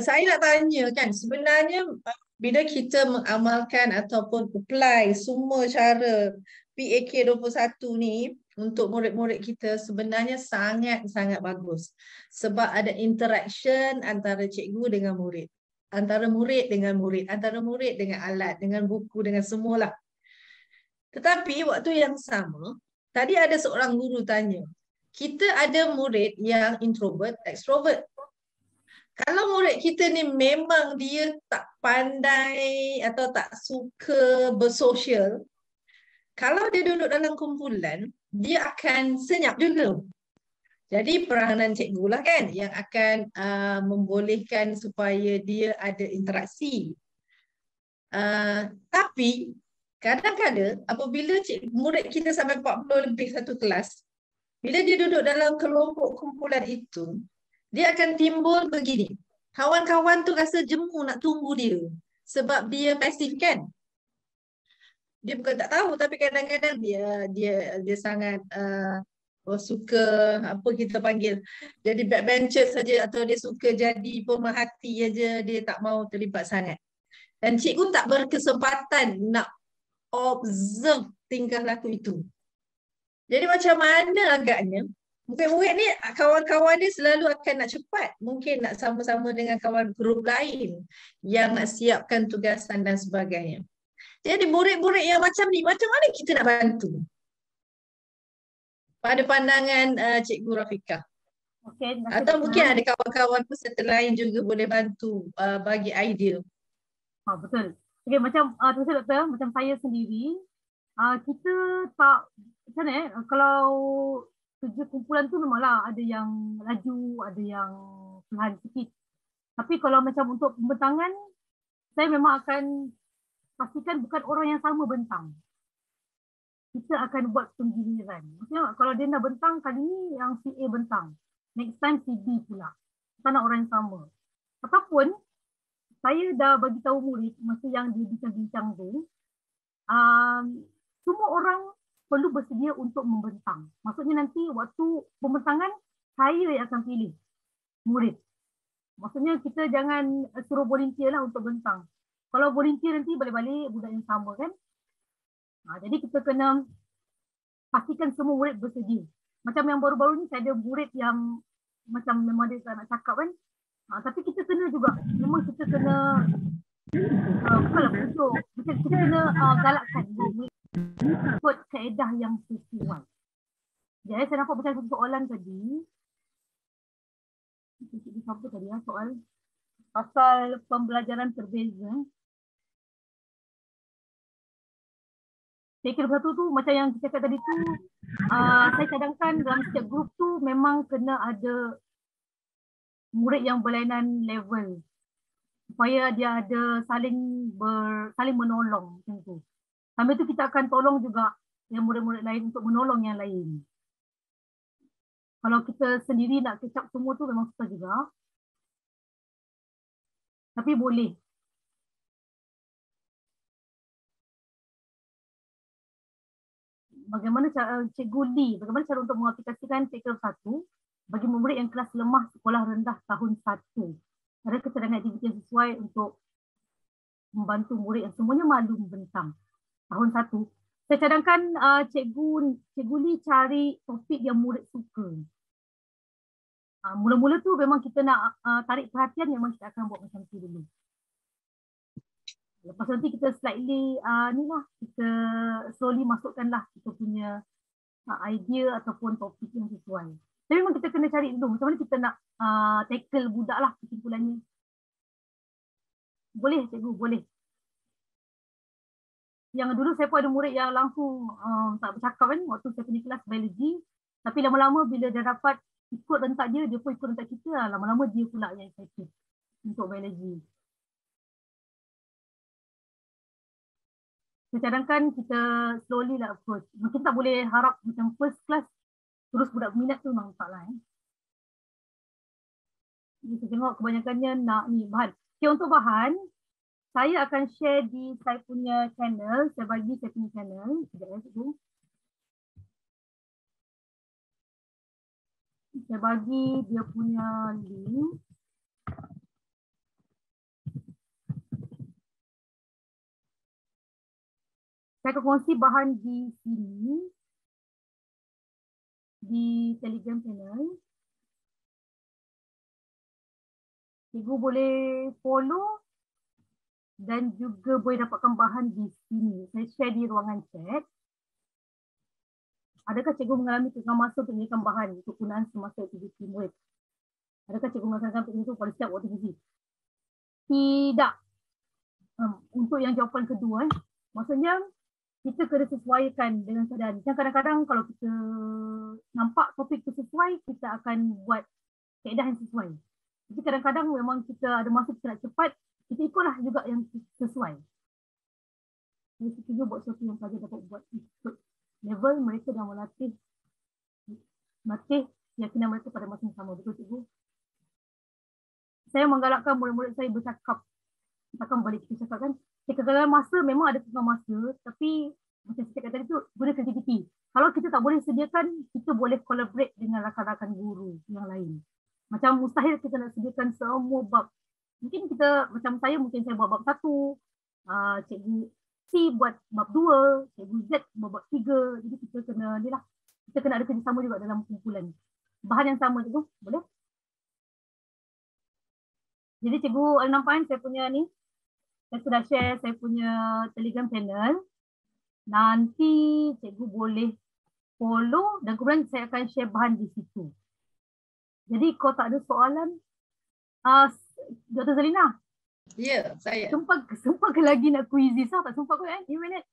Saya nak tanya kan, sebenarnya bila kita mengamalkan ataupun apply semua cara PAK 21 ni untuk murid-murid kita sebenarnya sangat-sangat bagus. Sebab ada interaction antara cikgu dengan murid. Antara murid dengan murid, antara murid dengan alat, dengan buku, dengan semualah. Tetapi waktu yang sama, tadi ada seorang guru tanya, kita ada murid yang introvert, extrovert. Kalau murid kita ni memang dia tak pandai atau tak suka bersosial, kalau dia duduk dalam kumpulan, dia akan senyap juga. Jadi peranan cikgu lah kan yang akan membolehkan supaya dia ada interaksi. Tapi kadang-kadang apabila murid kita sampai 40 lebih satu kelas, bila dia duduk dalam kelompok kumpulan itu, dia akan timbul begini. Kawan-kawan tu rasa jemu nak tunggu dia. Sebab dia pasif kan. Dia bukan tak tahu tapi kadang-kadang dia sangat suka apa kita panggil jadi backbencher saja atau dia suka jadi pemerhati aja, dia tak mau terlibat sangat. Dan cikgu tak berkesempatan nak observe tingkah laku itu. Jadi macam mana agaknya murid-murid ni kawan-kawan dia selalu akan nak cepat. Mungkin nak sama-sama dengan kawan grup lain yang nak siapkan tugasan dan sebagainya. Jadi murid-murid yang macam ni, macam mana kita nak bantu? Pada pandangan Cikgu Rafiqah. Okay, atau mungkin ada kawan-kawan peserta lain juga boleh bantu bagi idea. Betul. Okay, macam terus doktor, macam saya sendiri, kita tak, macam mana kalau kerja kumpulan tu memanglah ada yang laju, ada yang perlahan sikit. Tapi kalau macam untuk pembentangan, saya memang akan pastikan bukan orang yang sama bentang. Kita akan buat penggiliran. Maksudnya kalau dia nak bentang, kali ni yang si A bentang. Next time si B pula. Tak nak orang yang sama. Ataupun, saya dah bagi tahu murid masa yang dia bincang-bincang tu, semua orang perlu bersedia untuk membentang. Maksudnya nanti waktu pembentangan, saya yang akan pilih murid. Maksudnya kita jangan suruh volunteer lah untuk bentang. Kalau volunteer nanti balik-balik budak yang sama kan. Jadi kita kena pastikan semua murid bersedia. Macam yang baru-baru ni saya ada murid yang macam memang dia tak nak cakap kan. Tapi kita kena juga, memang kita kena bukanlah pujuk. Macam kita kena galakkan murid ikut kaedah yang sesuai. Jadi saya nampak macam satu soalan tadi. Apa tadi soal? Pasal pembelajaran berbeza. PAK 21 tu macam yang kita cakap tadi tu, saya cadangkan dalam setiap grup tu memang kena ada murid yang berlainan level supaya dia ada saling menolong macam tu. Sambil tu kita akan tolong juga yang murid-murid lain untuk menolong yang lain. Kalau kita sendiri nak catch up semua tu memang susah juga. Tapi boleh. Bagaimana cara Cikgu Lee, bagaimana cara untuk mengaplikasikan PAK 1 bagi murid yang kelas lemah sekolah rendah tahun 1? Ada kecadangan aktiviti yang sesuai untuk membantu murid yang semuanya malu membentang tahun 1. Saya cadangkan Cikgu Lee cari topik yang murid suka. Mula-mula tu memang kita nak tarik perhatian, memang kita akan buat macam tu dulu. Lepas nanti kita slightly kita slowly masukkanlah kita punya idea ataupun topik yang sesuai. Tapi memang kita kena cari dulu macam mana kita nak tackle budak lah kesimpulannya. Boleh cikgu, boleh. yang dulu saya pun ada murid yang langsung tak bercakap kan waktu saya punya kelas biologi. Tapi lama-lama bila dia dapat ikut rentak dia pun ikut rentak kita. Lama-lama dia pula yang excited untuk biologi. So, cadangkan kita slowly lah approach. Mungkin tak boleh harap macam first class terus budak minat tu memang tak lah. Kita tengok kebanyakannya nak ni bahan. Okay, untuk bahan, saya akan share di saya punya channel. Saya bagi saya punya channel. Sekejap ya, cikgu. Saya bagi dia punya link. Saya akan kongsi bahan di sini. Di Telegram channel. Cikgu boleh follow dan juga boleh dapatkan bahan di sini. Saya share di ruangan chat. Adakah cikgu mengalami tengah masa untuk menyediakan bahan untuk gunaan semasa aktiviti murid? Adakah cikgu melaksanakan aktiviti itu pada setiap waktu gizi? Tidak. Untuk yang jawapan kedua, maksudnya kita kena sesuaikan dengan keadaan. Macam kadang-kadang kalau kita nampak topik itu sesuai, kita akan buat kaedah yang sesuai. Jadi kadang-kadang memang kita ada masa kita nak cepat, kita ikutlah juga yang sesuai. Jadi kita buat sesuatu yang pelajar dapat buat ikut level mereka dah melatih keyakinan mereka pada masa yang sama. Betul cikgu? Saya menggalakkan murid-murid saya bercakap. Takkan balik kita cakap kan. Kegagalan masa memang ada tengah masa, tapi macam saya cakap tadi tu, guna kreativiti. Kalau kita tak boleh sediakan, kita boleh collaborate dengan rakan-rakan guru yang lain. Macam mustahil kita nak sediakan semua bab. Mungkin kita, macam saya, mungkin saya buat bab 1, cikgu C buat bab 2, cikgu Z buat bab 3. Jadi kita kena, kita kena ada kerjasama juga dalam kumpulan. Bahan yang sama cikgu, boleh? Jadi cikgu nampak saya punya ni, saya sudah share saya punya Telegram channel. Nanti cikgu boleh follow dan kemudian saya akan share bahan di situ. Jadi kalau tak ada soalan, Dr. Zalina. Ya, saya. Sumpah ke lagi nak quizzes lah, tak sumpah kot kan? 5 minit.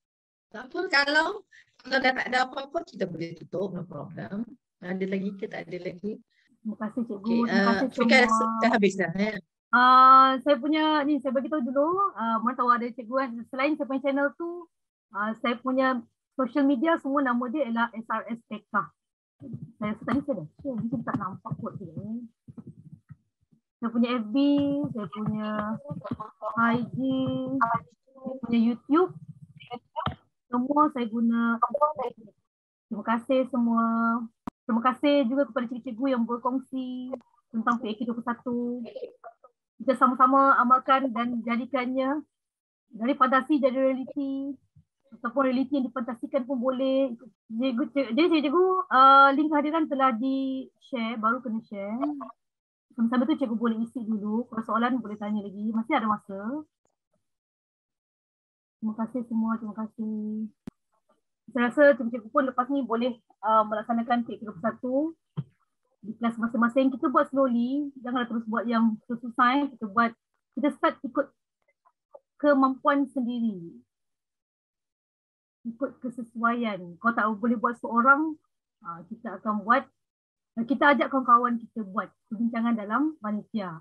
Tak apa, kalau dah tak ada apa-apa, kita boleh tutup, no problem. Ada lagi ke tak ada lagi? Terima kasih cikgu. Okay, terima kasih semua. dah habis dah. Ya. Saya punya ni saya bagi tahu dulu, mana tahu ada cikgu kan. Selain saya punya channel tu, saya punya social media semua nama dia ialah SRSPK. Tadi saya dah share, mungkin tak nampak kot dia. Saya punya FB, saya punya IG, saya punya YouTube. Semua saya guna. Terima kasih semua. Terima kasih juga kepada cikgu-cikgu yang berkongsi tentang PAK 21. Kita sama-sama amalkan dan jadikannya dari fantasi jadi realiti, ataupun realiti yang difantasikan pun boleh. Jadi cikgu, link kehadiran telah di-share, baru kena share. Sambil tu cikgu boleh isi dulu, kalau soalan boleh tanya lagi, masih ada masa. Terima kasih semua, terima kasih. Saya rasa cikgu-cikgu pun lepas ni boleh melaksanakan PAK 21 di kelas masing-masing. Kita buat slowly, janganlah terus buat yang susah. Kita start ikut kemampuan sendiri, ikut kesesuaian. Kalau tak boleh buat seorang, kita akan buat, kita ajak kawan-kawan kita buat perbincangan dalam panitia.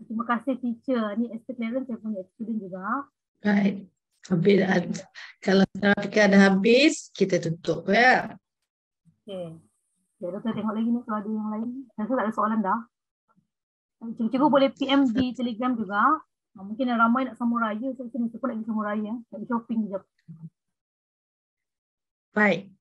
Terima kasih teacher. Ni Esther Clarence, saya punya student juga. Baik, habis dah. Kalau kita dah habis, kita tutup ya. Okay. Doktor tengok lagi ni kalau ada yang lain. Saya rasa tak ada soalan dah. Cikgu boleh PM di Telegram juga. Mungkin yang ramai nak sambung raya. Saya rasa ni pun nak pergi sambung raya. Nak pergi shopping sekejap. Baik.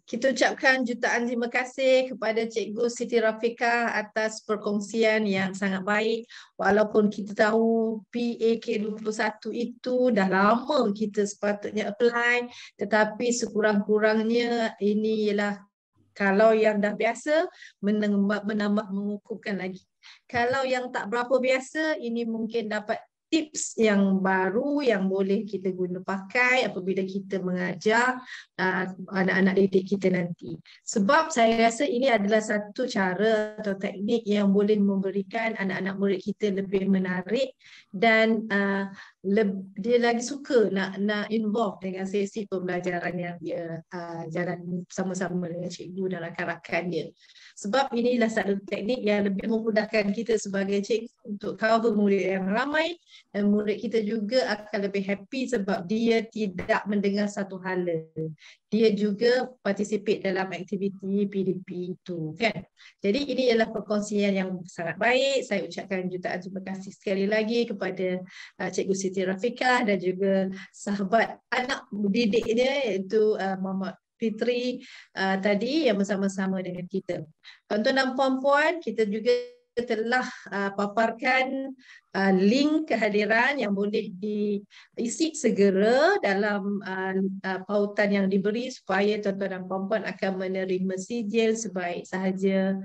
Kita ucapkan jutaan terima kasih kepada Cikgu Siti Rafiqah atas perkongsian yang sangat baik. Walaupun kita tahu PAK 21 itu dah lama kita sepatutnya apply, tetapi sekurang-kurangnya ini ialah kalau yang dah biasa menambah mengukuhkan lagi. Kalau yang tak berapa biasa, ini mungkin dapat tips yang baru yang boleh kita guna pakai apabila kita mengajar anak-anak didik kita nanti. Sebab saya rasa ini adalah satu cara atau teknik yang boleh memberikan anak-anak murid kita lebih menarik dan dia lagi suka nak involve dengan sesi pembelajaran yang dia jalan sama-sama dengan cikgu dan rakan-rakan dia. Sebab inilah satu teknik yang lebih memudahkan kita sebagai cikgu untuk cover murid yang ramai, dan murid kita juga akan lebih happy sebab dia tidak mendengar satu hala. Dia juga participate dalam aktiviti PDP itu, kan? Jadi ini adalah perkongsian yang sangat baik. Saya ucapkan jutaan terima kasih sekali lagi kepada Cikgu Siti Rafiqah dan juga sahabat anak didik dia iaitu Muhammad Fitri tadi yang bersama-sama dengan kita. Tuan-tuan dan puan-puan, kita juga telah paparkan link kehadiran yang boleh diisi segera dalam pautan yang diberi supaya tuan-tuan dan puan-puan akan menerima sijil sebaik sahaja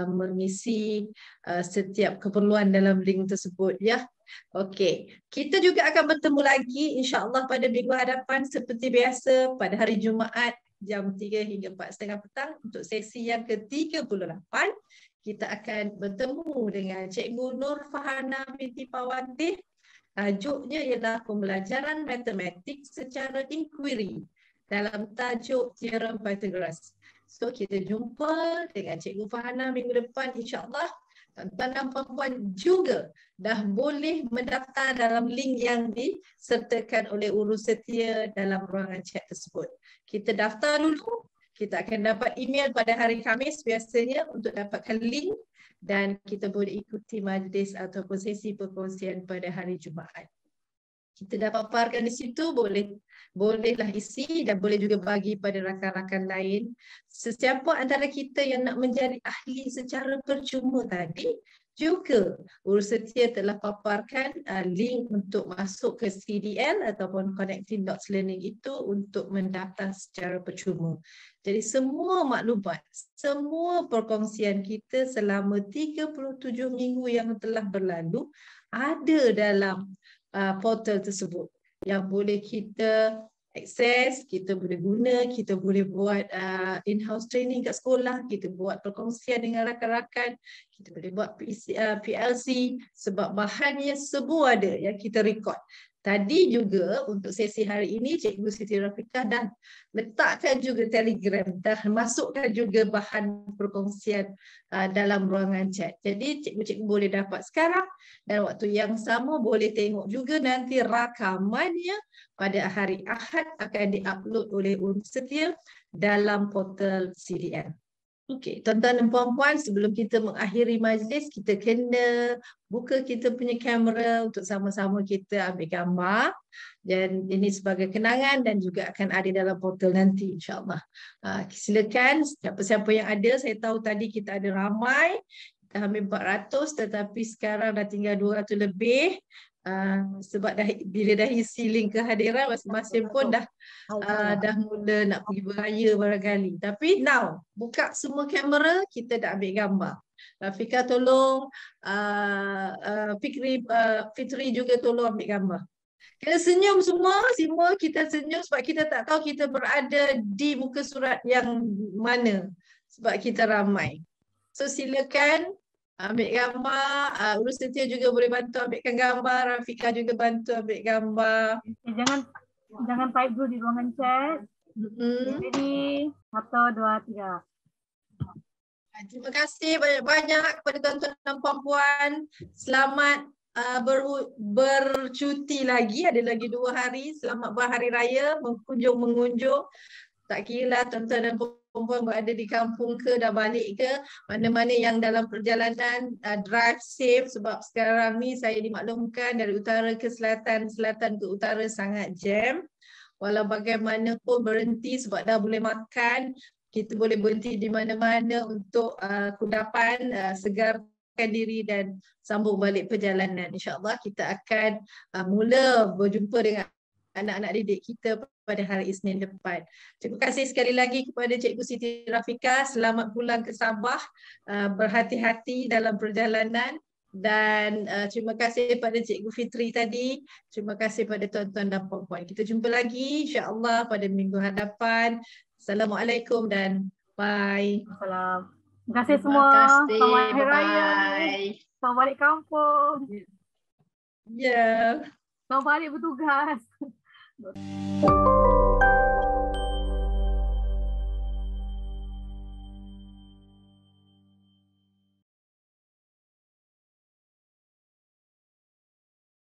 mengisi setiap keperluan dalam link tersebut, ya. Okey, kita juga akan bertemu lagi insya-Allah pada minggu hadapan seperti biasa pada hari Jumaat jam 3 hingga 4:30 petang untuk sesi yang ke-38. Kita akan bertemu dengan Cikgu Nur Fahana binti Pawantih. Tajuknya ialah pembelajaran matematik secara inquiry dalam tajuk Teorem Pythagoras. So kita jumpa dengan Cikgu Fahana minggu depan insya-Allah. Tuan-tuan dan puan-puan juga dah boleh mendaftar dalam link yang disertakan oleh Urus Setia dalam ruangan chat tersebut. Kita daftar dulu. Kita akan dapat email pada hari Khamis biasanya untuk dapatkan link, dan kita boleh ikuti majlis ataupun sesi perkongsian pada hari Jumaat. Kita dah paparkan di situ, bolehlah isi dan boleh juga bagi pada rakan-rakan lain. Sesiapa antara kita yang nak menjadi ahli secara percuma tadi, juga Urus Setia telah paparkan link untuk masuk ke CDL ataupun Connecting Dots Learning itu untuk mendaftar secara percuma. Jadi semua maklumat, semua perkongsian kita selama 37 minggu yang telah berlalu ada dalam portal tersebut yang boleh kita akses, kita boleh guna, kita boleh buat in-house training kat sekolah, kita buat perkongsian dengan rakan-rakan, kita boleh buat PLC sebab bahannya semua ada yang kita record. Tadi juga untuk sesi hari ini Cikgu Siti Rafiqah dah letakkan juga Telegram, dah masukkan juga bahan perkongsian dalam ruangan chat. Jadi cikgu-cikgu boleh dapat sekarang dan waktu yang sama boleh tengok juga nanti rakamannya pada hari Ahad akan diupload oleh Urus Setia dalam portal CDL. Okey, tuan-tuan dan puan-puan, sebelum kita mengakhiri majlis, kita kena buka kita punya kamera untuk sama-sama kita ambil gambar. Dan ini sebagai kenangan dan juga akan ada dalam portal nanti insya-Allah. Silakan siapa-siapa yang ada, saya tahu tadi kita ada ramai, kita ambil 400 tetapi sekarang dah tinggal 200 lebih. Sebab bila dah isi link kehadiran masing-masing pun dah mula nak pergi beraya barangkali. Tapi now buka semua kamera, kita dah ambil gambar. Rafiqah tolong, Fitri juga tolong ambil gambar. Kita senyum semua kita senyum sebab kita tak tahu kita berada di muka surat yang mana sebab kita ramai. So silakan ambil gambar, Urus Setia juga boleh bantu ambilkan gambar, Rafiqah juga bantu ambil gambar. Jangan type dulu di ruangan chat. Jadi 1, 2, 3. Terima kasih banyak-banyak kepada tuan-tuan dan puan-puan. Selamat bercuti lagi, ada lagi 2 hari. Selamat berhari raya, mengunjung. Tak kira tuan-tuan dan puan-puan berada di kampung ke, dah balik ke, mana-mana yang dalam perjalanan, drive safe sebab sekarang ni saya dimaklumkan dari utara ke selatan, selatan ke utara sangat jam. Walau bagaimanapun berhenti sebab dah boleh makan, kita boleh berhenti di mana-mana untuk kudapan, segarkan diri dan sambung balik perjalanan. InsyaAllah kita akan mula berjumpa dengan anak-anak didik kita pada hari Isnin depan. Terima kasih sekali lagi kepada Cikgu Siti Rafiqah. Selamat pulang ke Sabah. Berhati-hati dalam perjalanan. Dan terima kasih pada Cikgu Fitri tadi. Terima kasih pada tuan-tuan dan puan-puan. Kita jumpa lagi insya-Allah pada minggu hadapan. Assalamualaikum dan bye. Assalam. Terima kasih semua. Selamat Hari Raya. Selamat balik kampung. Ya. Selamat balik bertugas.